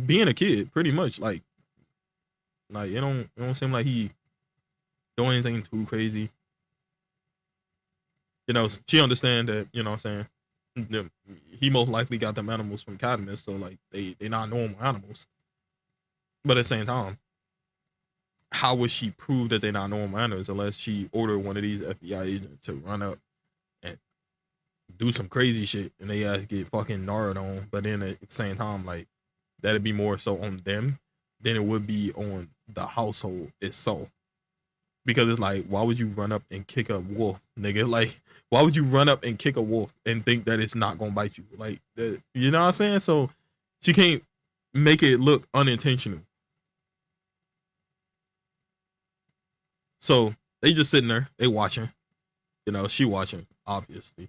Being a kid, pretty much, like it don't seem like he doing anything too crazy. You know, she understand that, you know what I'm saying? he most likely got them animals from Cadmus, so like they not normal animals. But at the same time, how would she prove that they're not normal animals unless she ordered one of these FBI agents to run up and do some crazy shit and they guys get fucking gnarled on? But then at the same time, like that'd be more so on them than it would be on the household itself. Because it's like, why would you run up and kick a wolf, nigga? Like, why would you run up and kick a wolf and think that it's not gonna bite you? Like, you know what I'm saying? So she can't make it look unintentional. So they just sitting there, they watching. You know, she watching, obviously.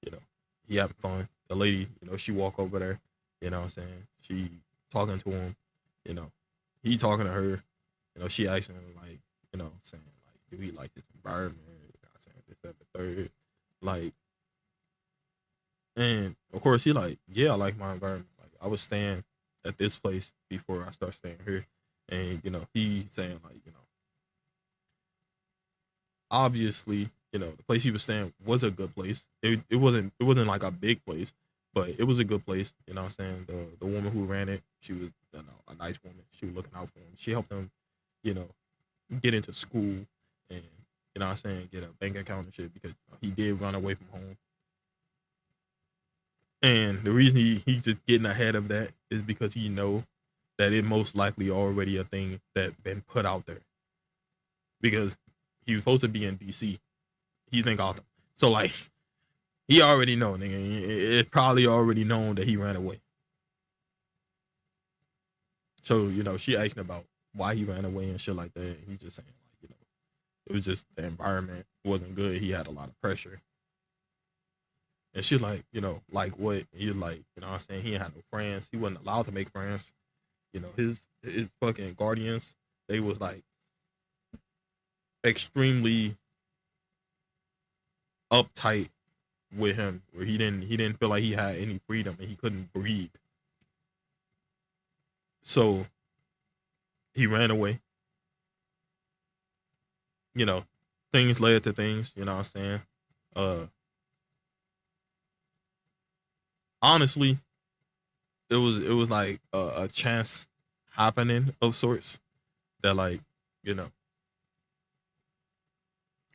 You know, he having fun. The lady, you know, she walk over there. You know what I'm saying? She talking to him. You know, he talking to her. You know, she asking him like, you know, saying like, do he like this environment? You know what I'm saying? This, that, the third. Like, and of course he like, yeah, I like my environment. Like I was staying at this place before I start staying here. And, you know, he saying like, you know, obviously, you know, the place he was staying was a good place. It wasn't like a big place, but it was a good place. You know what I'm saying? The woman who ran it, she was, you know, a nice woman. She was looking out for him. She helped him, you know, get into school and, you know what I'm saying, get a bank account and shit because he did run away from home. And the reason he's just getting ahead of that is because he know that it most likely already a thing that been put out there. Because he was supposed to be in DC. He's in Gotham. So like he already know, nigga. It probably already known that he ran away. So, you know, she asking about why he ran away and shit like that. And he's just saying like, you know, it was just the environment wasn't good. He had a lot of pressure. And she like, you know, like what? He like, you know what I'm saying? He ain't had no friends. He wasn't allowed to make friends. You know, his fucking guardians, they was like extremely uptight with him where he didn't feel like he had any freedom and he couldn't breathe. So he ran away. You know, things led to things, you know what I'm saying? Uh Honestly, it was like a chance happening of sorts that like, you know,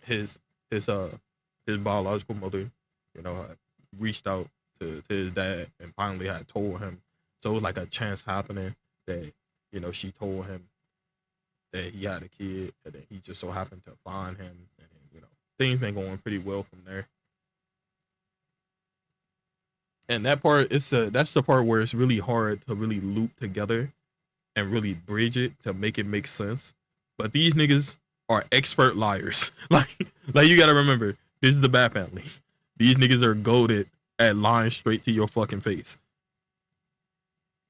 his his uh his biological mother, you know, had reached out to his dad and finally had told him. So it was like a chance happening that, you know, she told him that he had a kid and then he just so happened to find him and then, you know, things been going pretty well from there. And that part that's the part where it's really hard to really loop together and really bridge it to make it make sense. But these niggas are expert liars. Like you gotta remember, this is the Bat Family. These niggas are goaded at lying straight to your fucking face.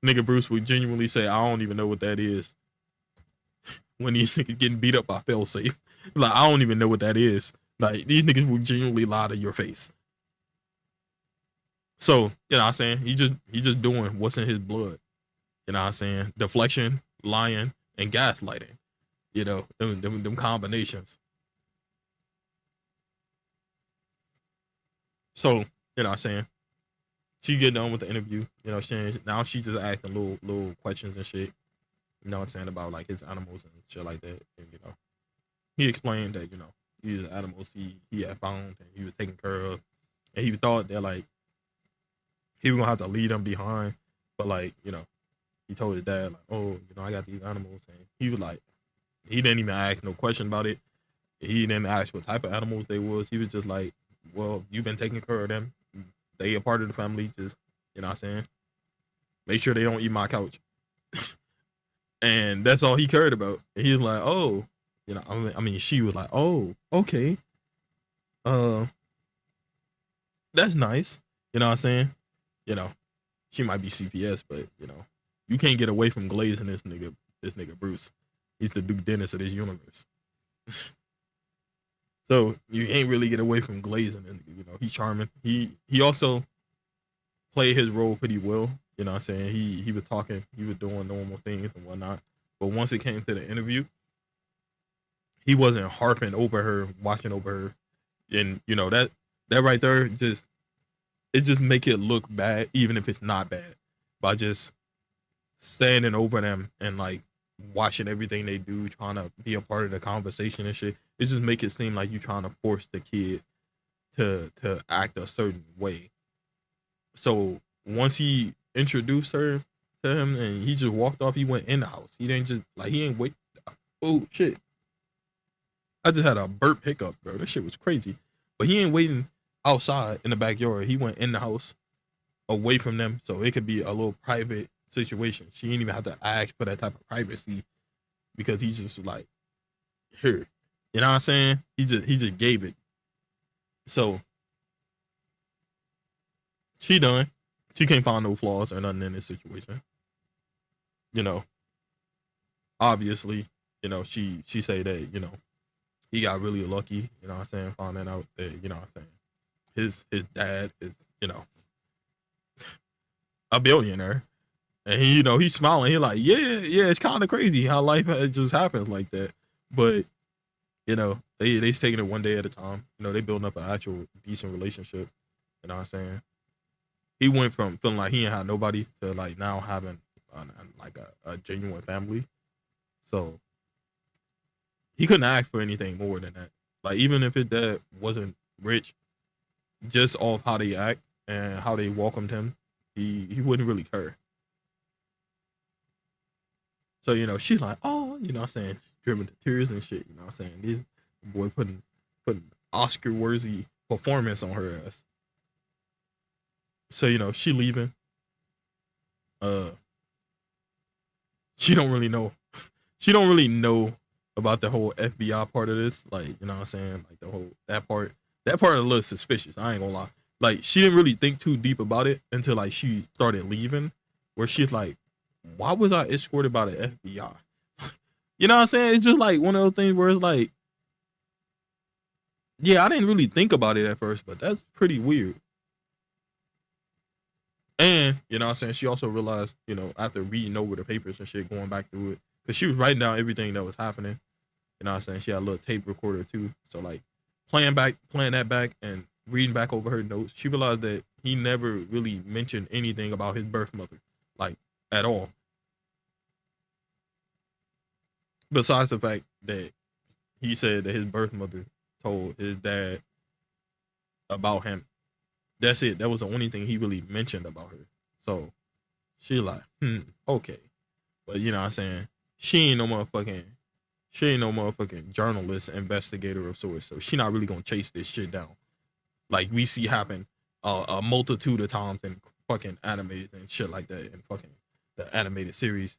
Nigga Bruce would genuinely say, I don't even know what that is. When these niggas getting beat up by failsafe. Like, I don't even know what that is. Like, these niggas will genuinely lie to your face. So, you know what I'm saying? He just doing what's in his blood. You know what I'm saying? Deflection, lying, and gaslighting. You know, them combinations. So, you know what I'm saying? She get done with the interview. You know what I'm saying? Now she's just asking little questions and shit. You know what I'm saying? About like his animals and shit like that. And, you know, he explained that, you know, these animals he had found and he was taking care of. And he thought that like he was gonna have to leave them behind. But like, you know, he told his dad, like, oh, you know, I got these animals and he was like he didn't even ask no question about it. He didn't ask what type of animals they was. He was just like, well, you've been taking care of them. They a part of the family. Just, you know what I'm saying? Make sure they don't eat my couch. And that's all he cared about. And he was like, oh, you know, I mean, she was like, oh, okay. Uh, that's nice. You know what I'm saying? You know, she might be CPS, but, you know, you can't get away from glazing this nigga Bruce. He's the Duke Dennis of this universe. So you ain't really get away from glazing and, you know, he's charming. He also played his role pretty well. You know what I'm saying? He was talking, he was doing normal things and whatnot. But once it came to the interview, he wasn't harping over her, watching over her. And, you know, that right there just it just make it look bad, even if it's not bad, by just standing over them and like watching everything they do, trying to be a part of the conversation and shit. It just make it seem like you trying to force the kid to act a certain way. So once he introduced her to him and he just walked off, he went in the house. He didn't just like he ain't wait. Oh shit! I just had a burp hiccup, bro. That shit was crazy. But he ain't waiting outside in the backyard. He went in the house away from them, so it could be a little private situation. She didn't even have to ask for that type of privacy because he just like here. You know what I'm saying? He just gave it. So she done. She can't find no flaws or nothing in this situation. You know, obviously, she say that, he got really lucky, you know what I'm saying, finding out that, you know what I'm saying, his dad is, a billionaire. And he, he's smiling. He like, yeah, it's kind of crazy how life just happens like that. But, they's taking it one day at a time. They building up an actual decent relationship. You know what I'm saying? He went from feeling like he ain't had nobody to like now having like a genuine family. So he couldn't ask for anything more than that. Like even if his dad wasn't rich, just off how they act and how they welcomed him, he wouldn't really care. So she's like, oh, what I'm saying, driven to tears and shit. You know what I'm saying? This boy putting Oscar worthy performance on her ass. So she leaving. Uh, she don't really know. She don't really know about the whole FBI part of this. Like you know what I'm saying? Like the whole that part. That part a little suspicious. I ain't gonna lie. Like she didn't really think too deep about it until like she started leaving, where she's like, why was I escorted by the FBI? You know what I'm saying? It's just like one of those things where it's like, yeah, I didn't really think about it at first, but that's pretty weird. And you know what I'm saying? She also realized, after reading over the papers and shit, going back through it, because she was writing down everything that was happening. You know what I'm saying? She had a little tape recorder too. So like playing that back and reading back over her notes, she realized that he never really mentioned anything about his birth mother, like at all. Besides the fact that he said that his birth mother told his dad about him. That's it. That was the only thing he really mentioned about her. So she like, okay. But you know what I'm saying? She ain't no motherfucking she ain't no motherfucking journalist, investigator of sorts. So she not really gonna chase this shit down. Like we see happen a multitude of times in fucking animes and shit like that in fucking the animated series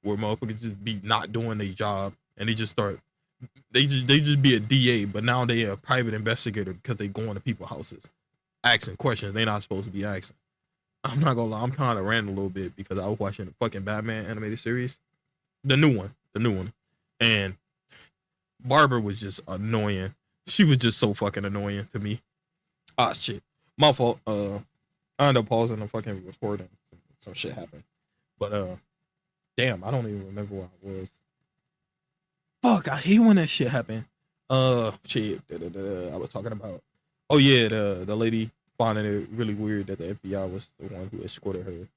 where motherfuckers just be not doing their job and they just be a DA, but now they a private investigator because they go into people's houses asking questions they not supposed to be asking. I'm not gonna lie, I'm kind of ranting a little bit because I was watching the fucking Batman animated series, the new one, and Barbara was just annoying. She was just so fucking annoying to me. Ah shit, my fault. I ended up pausing the fucking recording. Some shit happened, but damn, I don't even remember where I was. Fuck, I hate when that shit happened. Shit, I was talking about. Oh yeah, the lady finding it really weird that the FBI was the one who escorted her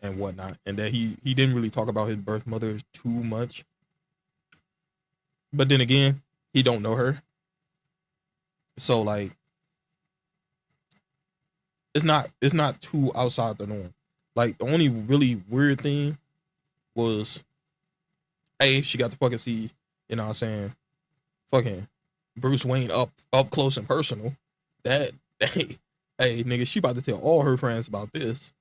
and whatnot, and that he didn't really talk about his birth mother too much. But then again, he don't know her, so like it's not too outside the norm. Like the only really weird thing was, hey, she got to fucking see, you know what I'm saying, fucking Bruce Wayne up close and personal. That hey nigga, she about to tell all her friends about this.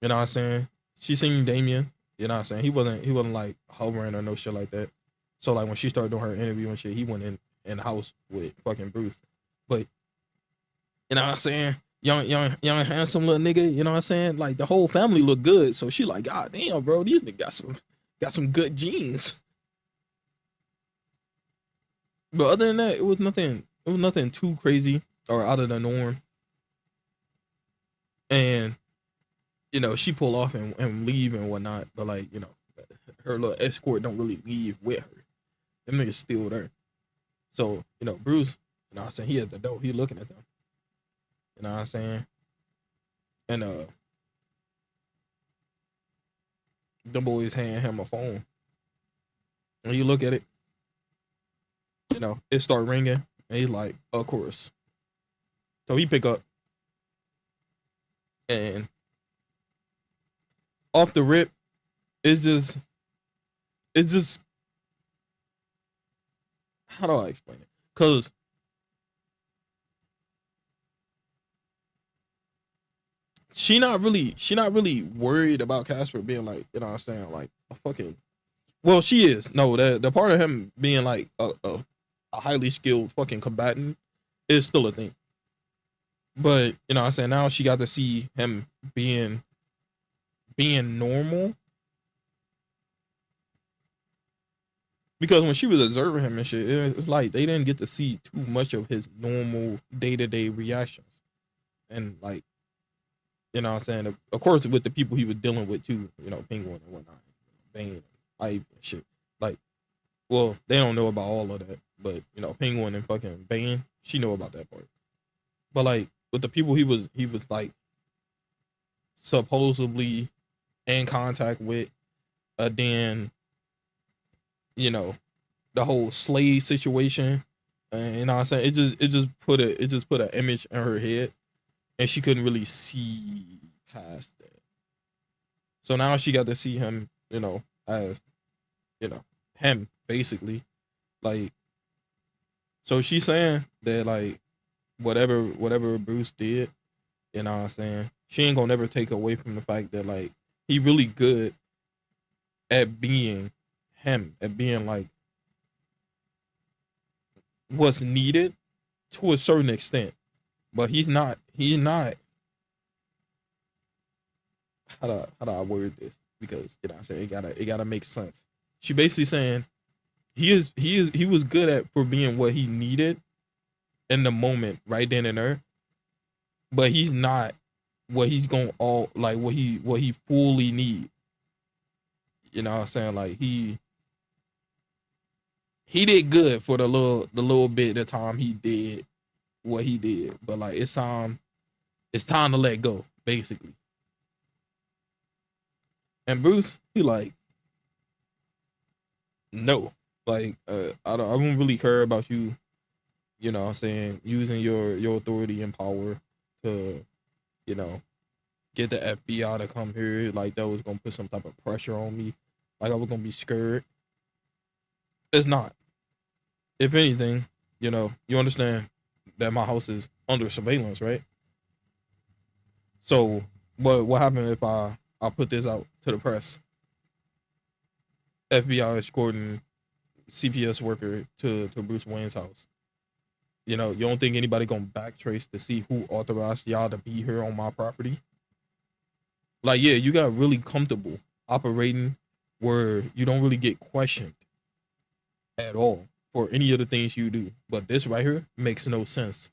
You know what I'm saying? She seen Damien. You know what I'm saying? He wasn't like hovering or no shit like that. So like when she started doing her interview and shit, he went in the house with fucking Bruce. But you know what I'm saying? Young handsome little nigga. You know what I'm saying? Like the whole family look good. So she like, God damn, bro, these niggas got some good genes. But other than that, it was nothing. It was nothing too crazy or out of the norm. And she pull off and leave and whatnot. But like, her little escort don't really leave with her. Them niggas still there. So, Bruce, you know what I'm saying, he at the door, he looking at them. You know what I'm saying? and the boys hand him a phone. And you look at it, it start ringing, and he's like, "Of course." So he pick up, and off the rip, it's just, it's just, how do I explain it? Cause she not really worried about Casper being like, what I'm saying, like a fucking. Well, she is. No, the part of him being like a highly skilled fucking combatant is still a thing. But what I'm saying, now she got to see him being normal, because when she was observing him and shit, it's like they didn't get to see too much of his normal day to day reactions, and like, what I'm saying, of course, with the people he was dealing with too, Penguin and whatnot, Bane, Ivy and shit. Like, well, they don't know about all of that, but Penguin and fucking Bane, she know about that part. But like with the people he was like supposedly in contact with, then you know the whole slave situation, and you know what I'm saying, it just put an image in her head, and she couldn't really see past that. So now she got to see him, as him basically, like. So she's saying that like whatever Bruce did, you know what I'm saying, she ain't gonna never take away from the fact that like he really good at being him, at being like what's needed to a certain extent. But he's not how do I word this? Because I'm saying, it gotta make sense. She basically saying he was good at for being what he needed in the moment right then and there, but he's not what he's going all like what he fully need. You know what I'm saying? Like he did good for the little bit of time he did what he did, but like it's time to let go, basically. And Bruce, he like, no. Like I don't really care about you, what I'm saying, using your authority and power to, you know, get the FBI to come here, like that was gonna put some type of pressure on me. Like I was gonna be scared. It's not. If anything, you understand that my house is under surveillance, right? So what happened if I put this out to the press? FBI escorting CPS worker to Bruce Wayne's house. You don't think anybody gonna backtrace to see who authorized y'all to be here on my property? Like, yeah, you got really comfortable operating where you don't really get questioned at all for any of the things you do. But this right here makes no sense.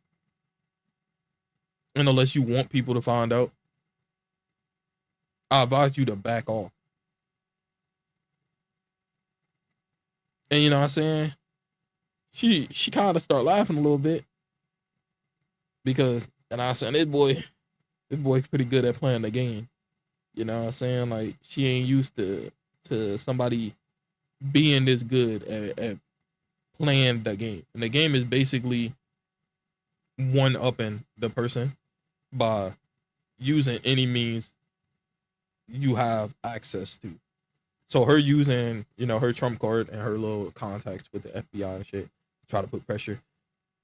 And unless you want people to find out, I advise you to back off. And you know what I'm saying? She kind of start laughing a little bit because, and I said, this boy's pretty good at playing the game. You know what I'm saying? Like she ain't used to somebody being this good at playing the game. And the game is basically one upping the person by using any means you have access to. So her using, her trump card and her little contacts with the FBI and shit, try to put pressure,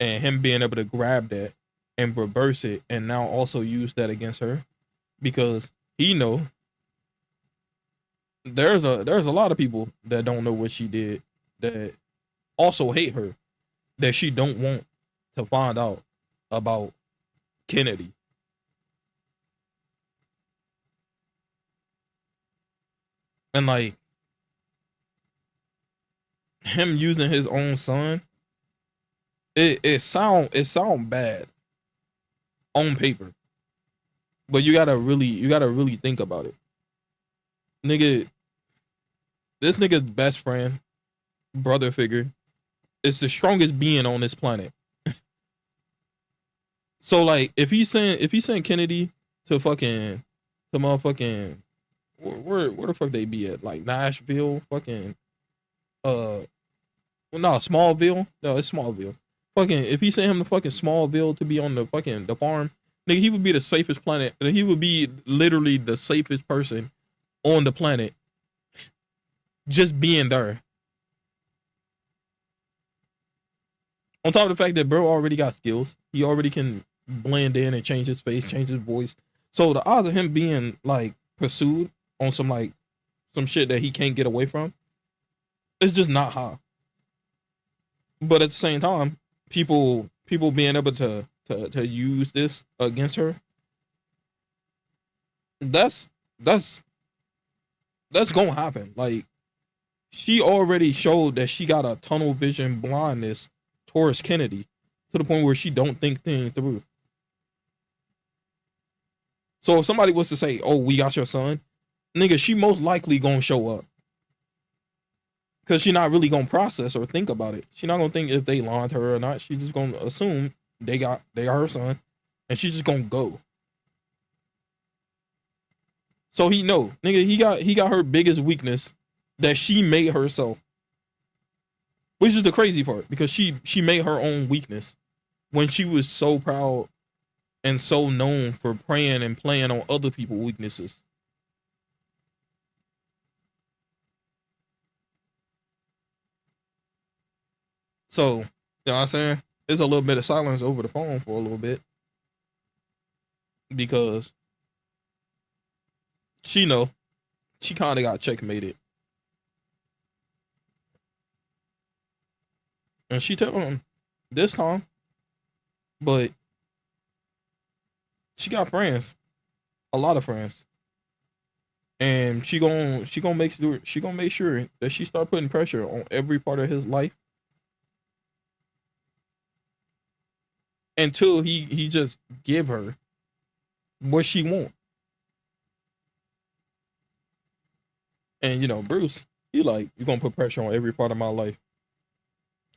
and him being able to grab that and reverse it, and now also use that against her, because he know there's a lot of people that don't know what she did, that also hate her, that she don't want to find out about Kennedy. And like him using his own son, it sound bad on paper, but you gotta really think about it, nigga. This nigga's best friend, brother figure, is the strongest being on this planet. So like if he's saying Kennedy to fucking to motherfucking where the fuck they be at? Like Nashville, fucking uh well, no, Smallville. No, it's Smallville. Fucking if he sent him to fucking Smallville to be on the farm, nigga, he would be the safest planet. He would be literally the safest person on the planet just being there. On top of the fact that bro already got skills, he already can blend in and change his face, change his voice. So the odds of him being like pursued on some shit that he can't get away from, it's just not high. But at the same time, people being able to use this against her, that's that's that's gonna happen. Like she already showed that she got a tunnel vision blindness towards Kennedy to the point where she don't think things through. So if somebody was to say, "Oh, we got your son," nigga, she most likely gonna show up because she not really gonna process or think about it. She not gonna think if they lied to her or not. She just gonna assume they are her son, and she just gonna go. So he know, nigga, he got her biggest weakness that she made herself, which is the crazy part because she made her own weakness when she was so proud and so known for praying and playing on other people's weaknesses. So, you know what I'm saying? There's a little bit of silence over the phone for a little bit because she know she kind of got checkmated. And she told him this time, but she got friends, a lot of friends. And she gonna make sure that she start putting pressure on every part of his life until he just give her what she want. And you know, Bruce, he like, you gonna put pressure on every part of my life.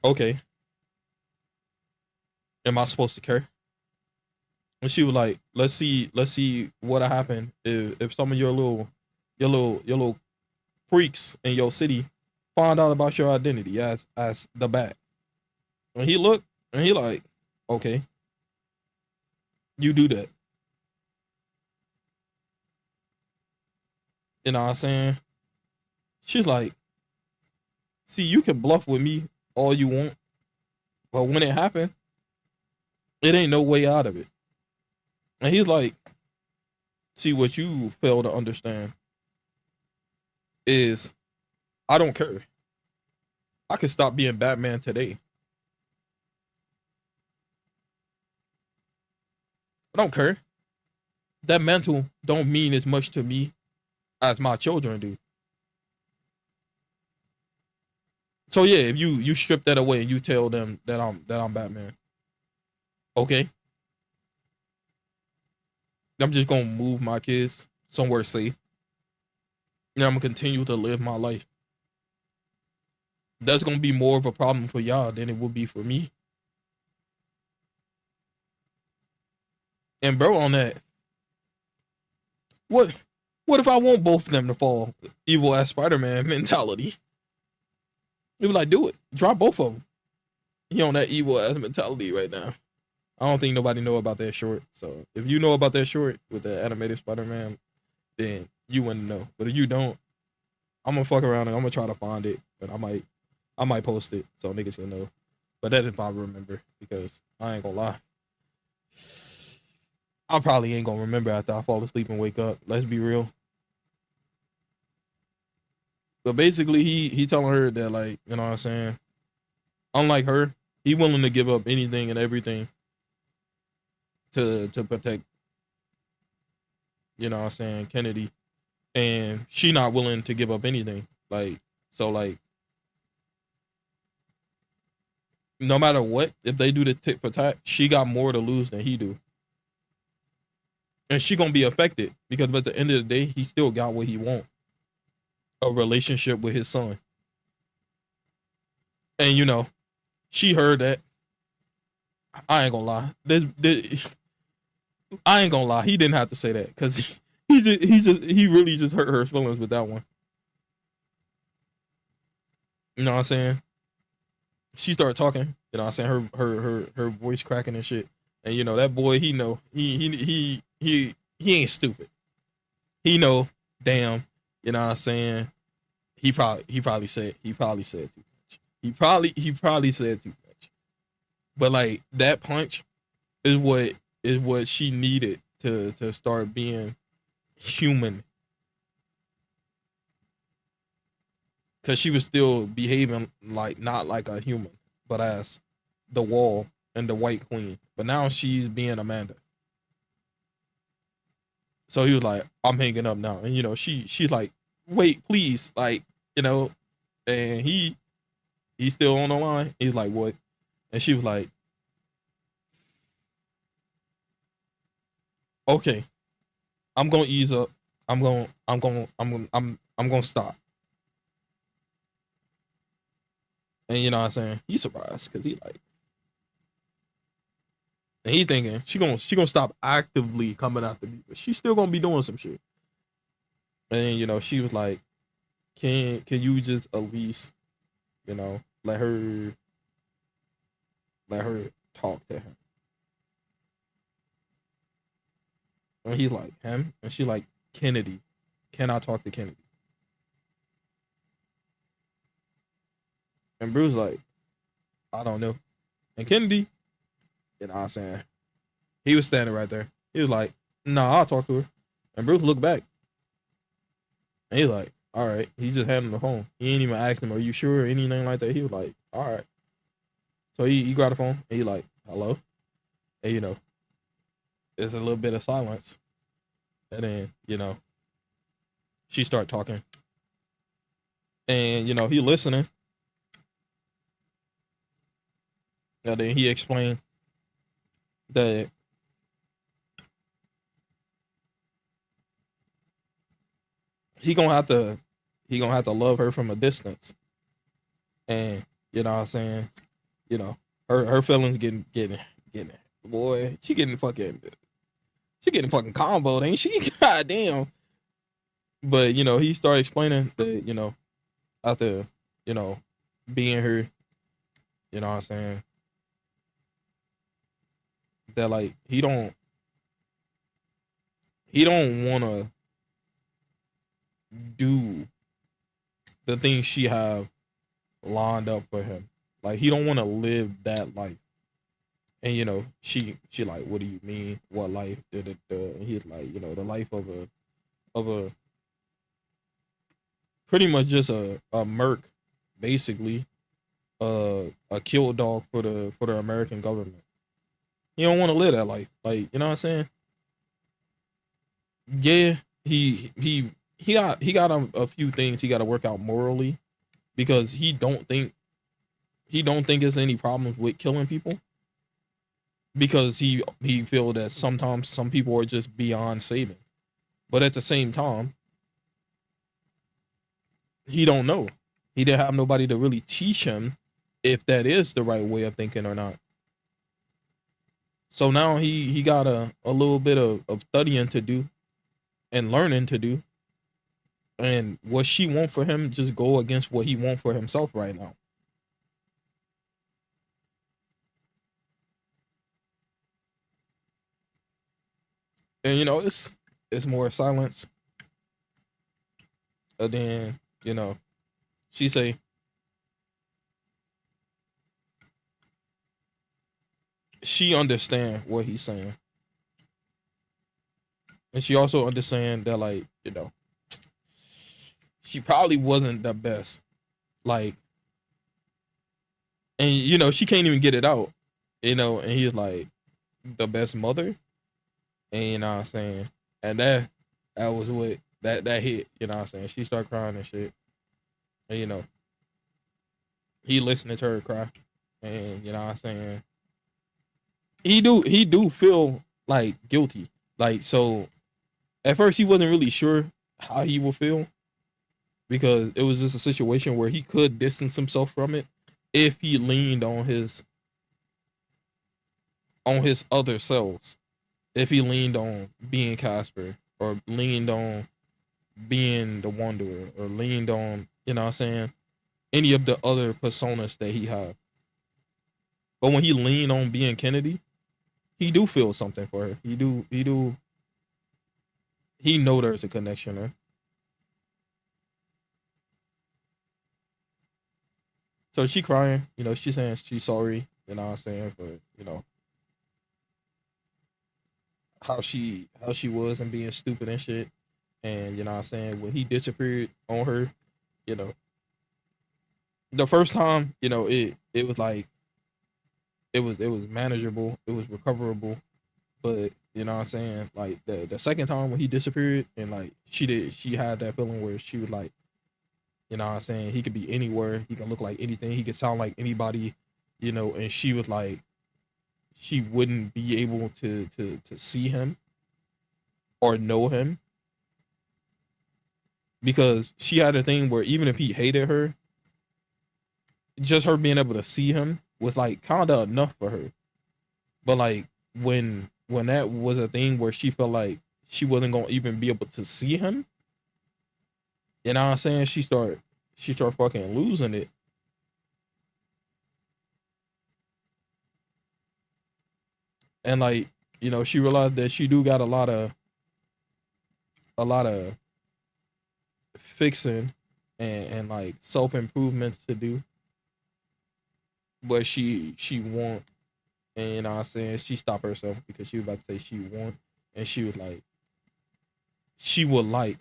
Okay, am I supposed to care? And she was like, let's see what'll happen if some of your little freaks in your city find out about your identity as the bat. And he looked and he like, okay, you do that. You know what I'm saying? She's like, see, you can bluff with me all you want, but when it happened, it ain't no way out of it. And he's like, see, what you fail to understand is I don't care. I could stop being Batman today. I don't care. That mantle don't mean as much to me as my children do. So yeah, if you strip that away and you tell them that I'm Batman, okay, I'm just gonna move my kids somewhere safe. And I'm gonna continue to live my life. That's gonna be more of a problem for y'all than it would be for me. And bro, on that, what what if I want both of them to fall? Evil ass Spider-Man mentality. He be like, do it. Drop both of them. He on that evil ass mentality right now. I don't think nobody know about that short. So if you know about that short with the animated Spider-Man, then you wouldn't know. But if you don't, I'm gonna fuck around and I'm gonna try to find it, and I might post it so niggas can know. But that if I remember, because I ain't gonna lie, I probably ain't gonna remember after I fall asleep and wake up. Let's be real. But basically, he telling her that, like, you know what I'm saying. Unlike her, he willing to give up anything and everything to protect, you know what I'm saying, Kennedy, and she not willing to give up anything. Like, so like, no matter what, if they do the tit for tat, she got more to lose than he do, and she gonna be affected because at the end of the day, he still got what he want, a relationship with his son. And you know, she heard that. I ain't gonna lie. This I ain't gonna lie, he didn't have to say that because he really just hurt her feelings with that one. You know what I'm saying? She started talking. You know what I'm saying? Her voice cracking and shit. And you know that boy, he know he ain't stupid. He know, damn. You know what I'm saying? He probably said too much. He probably said too much. But like that punch is what she needed to start being human, because she was still behaving like not like a human, but as the wall and the white queen. But now she's being Amanda. So he was like, I'm hanging up now. And you know, she's like, wait, please, like, you know, and he's still on the line. He's like, what? And she was like, okay, I'm gonna ease up. I'm gonna stop. And you know what I'm saying? He's surprised because he like, and he thinking she gonna stop actively coming after me, but she's still gonna be doing some shit. And you know, she was like, can you just at least, you know, let her talk to him? And he's like, him? And she like, Kennedy. Can I talk to Kennedy? And Bruce like, I don't know. And Kennedy, you know what I'm saying? He was standing right there. He was like, nah, I'll talk to her. And Bruce looked back. And he's like, all right. He just had him the phone. He ain't even asked him, are you sure? Or anything like that. He was like, all right. So he grabbed the phone and he like, hello? And you know, there's a little bit of silence. And then, you know, she started talking. And, you know, he listening. And then he explained that he gonna have to love her from a distance. And you know what I'm saying, you know, her feelings getting boy, she getting fucking comboed, ain't she? God damn. But you know, he started explaining that, you know, after, you know, being her, you know what I'm saying, that like he don't wanna do the things she have lined up for him. Like he don't wanna live that life. And you know, she like, what do you mean? What life? And he's like, you know, the life of a pretty much just a merc, basically, a kill dog for the American government. He don't want to live that life. Like, you know what I'm saying? Yeah, he got a few things he got to work out morally, because he don't think there's any problems with killing people, because he feel that sometimes some people are just beyond saving. But at the same time, he don't know. He didn't have nobody to really teach him if that is the right way of thinking or not. So now he got a little bit of studying to do and learning to do. And what she want for him just go against what he want for himself right now. And you know, it's more silence. And then, you know, she say she understand what he's saying. And she also understand that, like, you know, she probably wasn't the best. Like, and you know, she can't even get it out. You know, and he's like, the best mother. And you know what I'm saying? And that was what that hit, you know what I'm saying? She started crying and shit. And you know, he listening to her cry. And you know what I'm saying? He do feel like guilty. Like, so at first he wasn't really sure how he would feel, because it was just a situation where he could distance himself from it if he leaned on his other selves, if he leaned on being Casper or leaned on being the Wanderer or leaned on, you know what I'm saying, any of the other personas that he had. But when he leaned on being Kennedy, he do feel something for her. He know there's a connection there. So she crying, you know, she's saying she's sorry, you know what I'm saying, for, you know, how she was and being stupid and shit. And you know what I'm saying, when he disappeared on her, you know, the first time, you know, it was like it was manageable, it was recoverable. But you know what I'm saying, like the second time when he disappeared and like she had that feeling where she was like, you know what I'm saying, he could be anywhere, he can look like anything, he could sound like anybody, you know, and she was like she wouldn't be able to see him or know him because she had a thing where even if he hated her, just her being able to see him was like kind of enough for her. But like when that was a thing where she felt like she wasn't gonna even be able to see him, you know what I'm saying? She start fucking losing it. And like, you know, she realized that she do got a lot of fixing and like self improvements to do. But she want, and you know what I'm saying, she stopped herself because she was about to say she want, and she was like she would like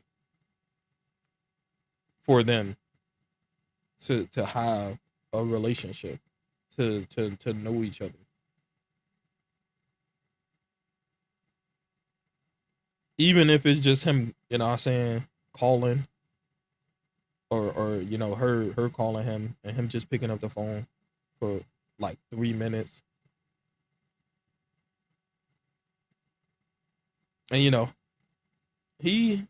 for them to have a relationship, to know each other. Even if it's just him, you know what I'm saying, calling, or you know, her calling him and him just picking up the phone for like 3 minutes. And you know, he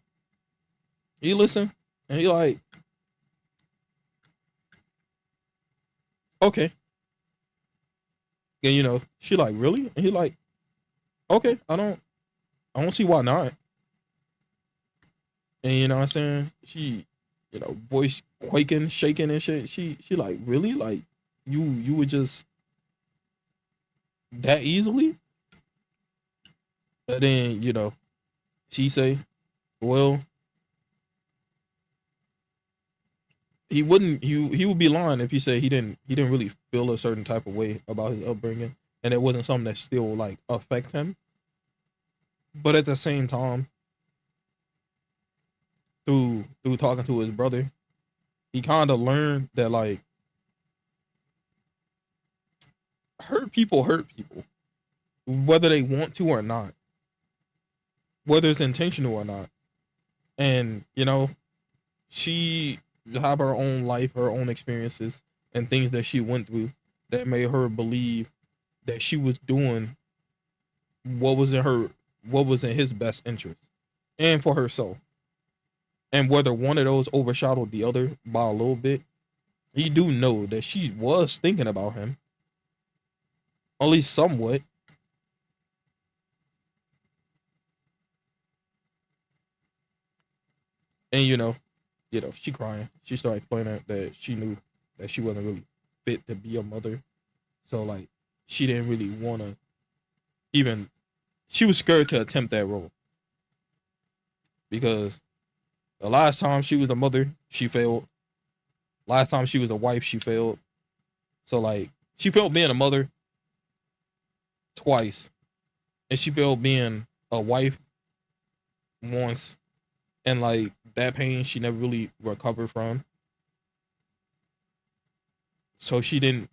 he listened and he like, okay. And you know, she like, really? And he like, okay, I don't see why not. And you know what I'm saying? She, you know, voice quaking, shaking and shit. She like, really? Like you would just that easily? And then, you know, she say, well, he would be lying if he said he didn't really feel a certain type of way about his upbringing and it wasn't something that still like affect him. But at the same time, through talking to his brother, he kind of learned that like hurt people, whether they want to or not, whether it's intentional or not. And you know, she have her own life, her own experiences, and things that she went through that made her believe that she was doing what was in her, what was in his best interest, and for herself. And whether one of those overshadowed the other by a little bit, he do know that she was thinking about him, at least somewhat. And you know, she crying. She started explaining that she knew that she wasn't really fit to be a mother. So like, she didn't really want to even. She was scared to attempt that role because the last time she was a mother, she failed. Last time she was a wife, she failed. So like, she failed being a mother twice, and she failed being a wife once. And like that pain, she never really recovered from. So she didn't.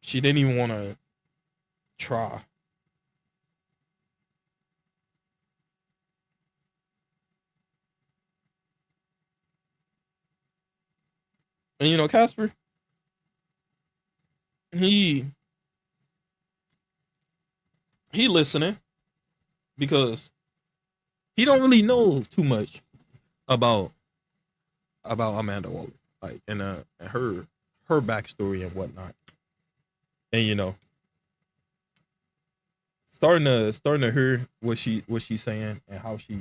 She didn't even want to try. And you know, Casper, he he listening because he don't really know too much about Amanda Waller, like, and her backstory and whatnot. And you know, starting to hear what she's saying and how she,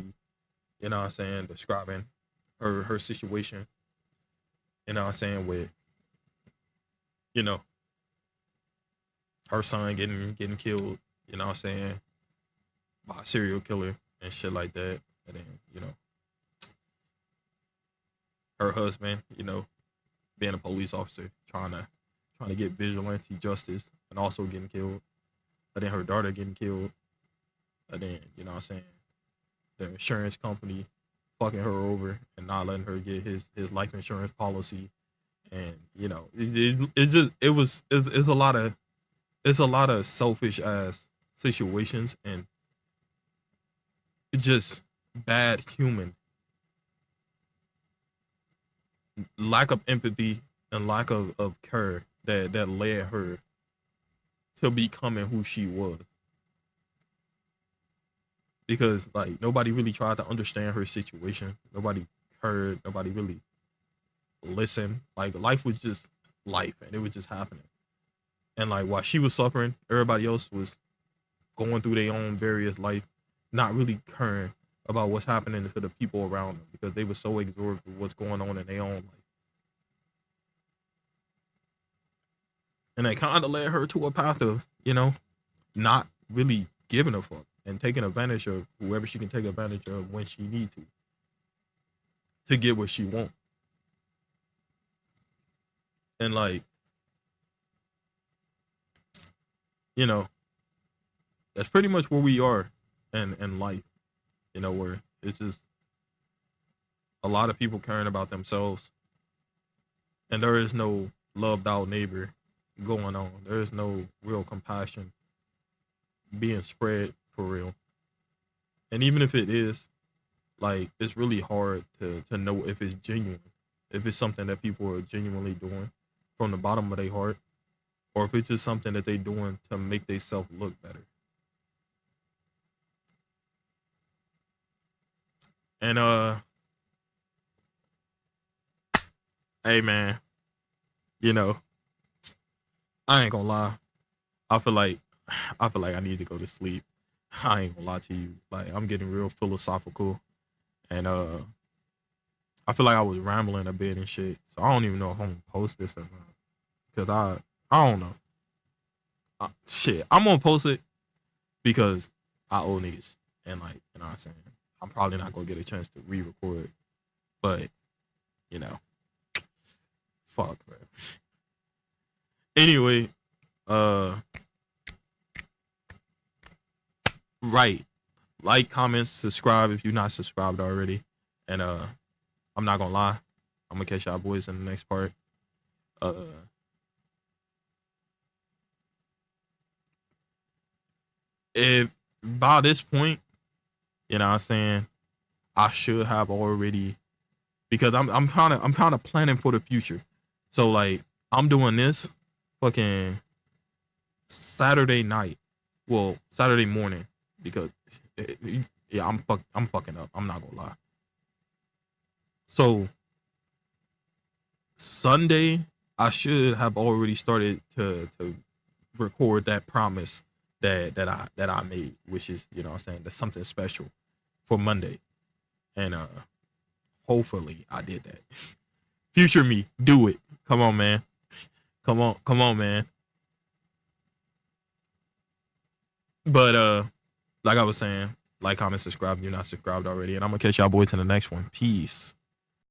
you know what I'm saying, describing her situation, you know what I'm saying, with, you know, her son getting killed, you know what I'm saying, by a serial killer and shit like that. And then, you know, her husband, you know, being a police officer, trying to get vigilante justice and also getting killed. And then her daughter getting killed. And then, you know what I'm saying, the insurance company fucking her over and not letting her get his life insurance policy. And, you know, it just it's a lot of selfish ass situations, and it's just bad human, lack of empathy and lack of care that led her to becoming who she was. Because like nobody really tried to understand her situation. Nobody heard, nobody really listened. Like life was just life and it was just happening. And like while she was suffering, everybody else was going through their own various life, not really caring about what's happening to the people around them because they were so absorbed with what's going on in their own life. And they kind of led her to a path of, you know, not really giving a fuck and taking advantage of whoever she can take advantage of when she need to get what she want. And like, you know, that's pretty much where we are in life, you know, where it's just a lot of people caring about themselves and there is no loved out neighbor going on. There is no real compassion being spread for real. And even if it is, like it's really hard to know if it's genuine, if it's something that people are genuinely doing from the bottom of their heart, or if it's just something that they doing to make themselves look better. And hey man, you know, I ain't gonna lie. I feel like I feel like I need to go to sleep. I ain't gonna lie to you. Like I'm getting real philosophical, and I feel like I was rambling a bit and shit. So I don't even know if I'm gonna post this or not. Cause I don't know. Shit, I'm gonna post it because I owe niggas, and like you know what I'm saying. I'm probably not gonna get a chance to re-record, but you know, fuck, man. Anyway, uh, right. Like, comment, subscribe if you're not subscribed already. And I'm not gonna lie, I'm gonna catch y'all boys in the next part. Uh, if by this point, you know what I'm saying, I should have already because I'm kind of planning for the future. So like I'm doing this fucking Saturday night. Well, Saturday morning because yeah, I'm fucking up. I'm not gonna lie. So Sunday, I should have already started to record that promise that I made, which is you know what I'm saying that's something special for Monday, and hopefully I did that. Future me, do it. Come on, man. Come on, man. But like I was saying, like, comment, subscribe if you're not subscribed already, and I'm gonna catch y'all boys in the next one. Peace.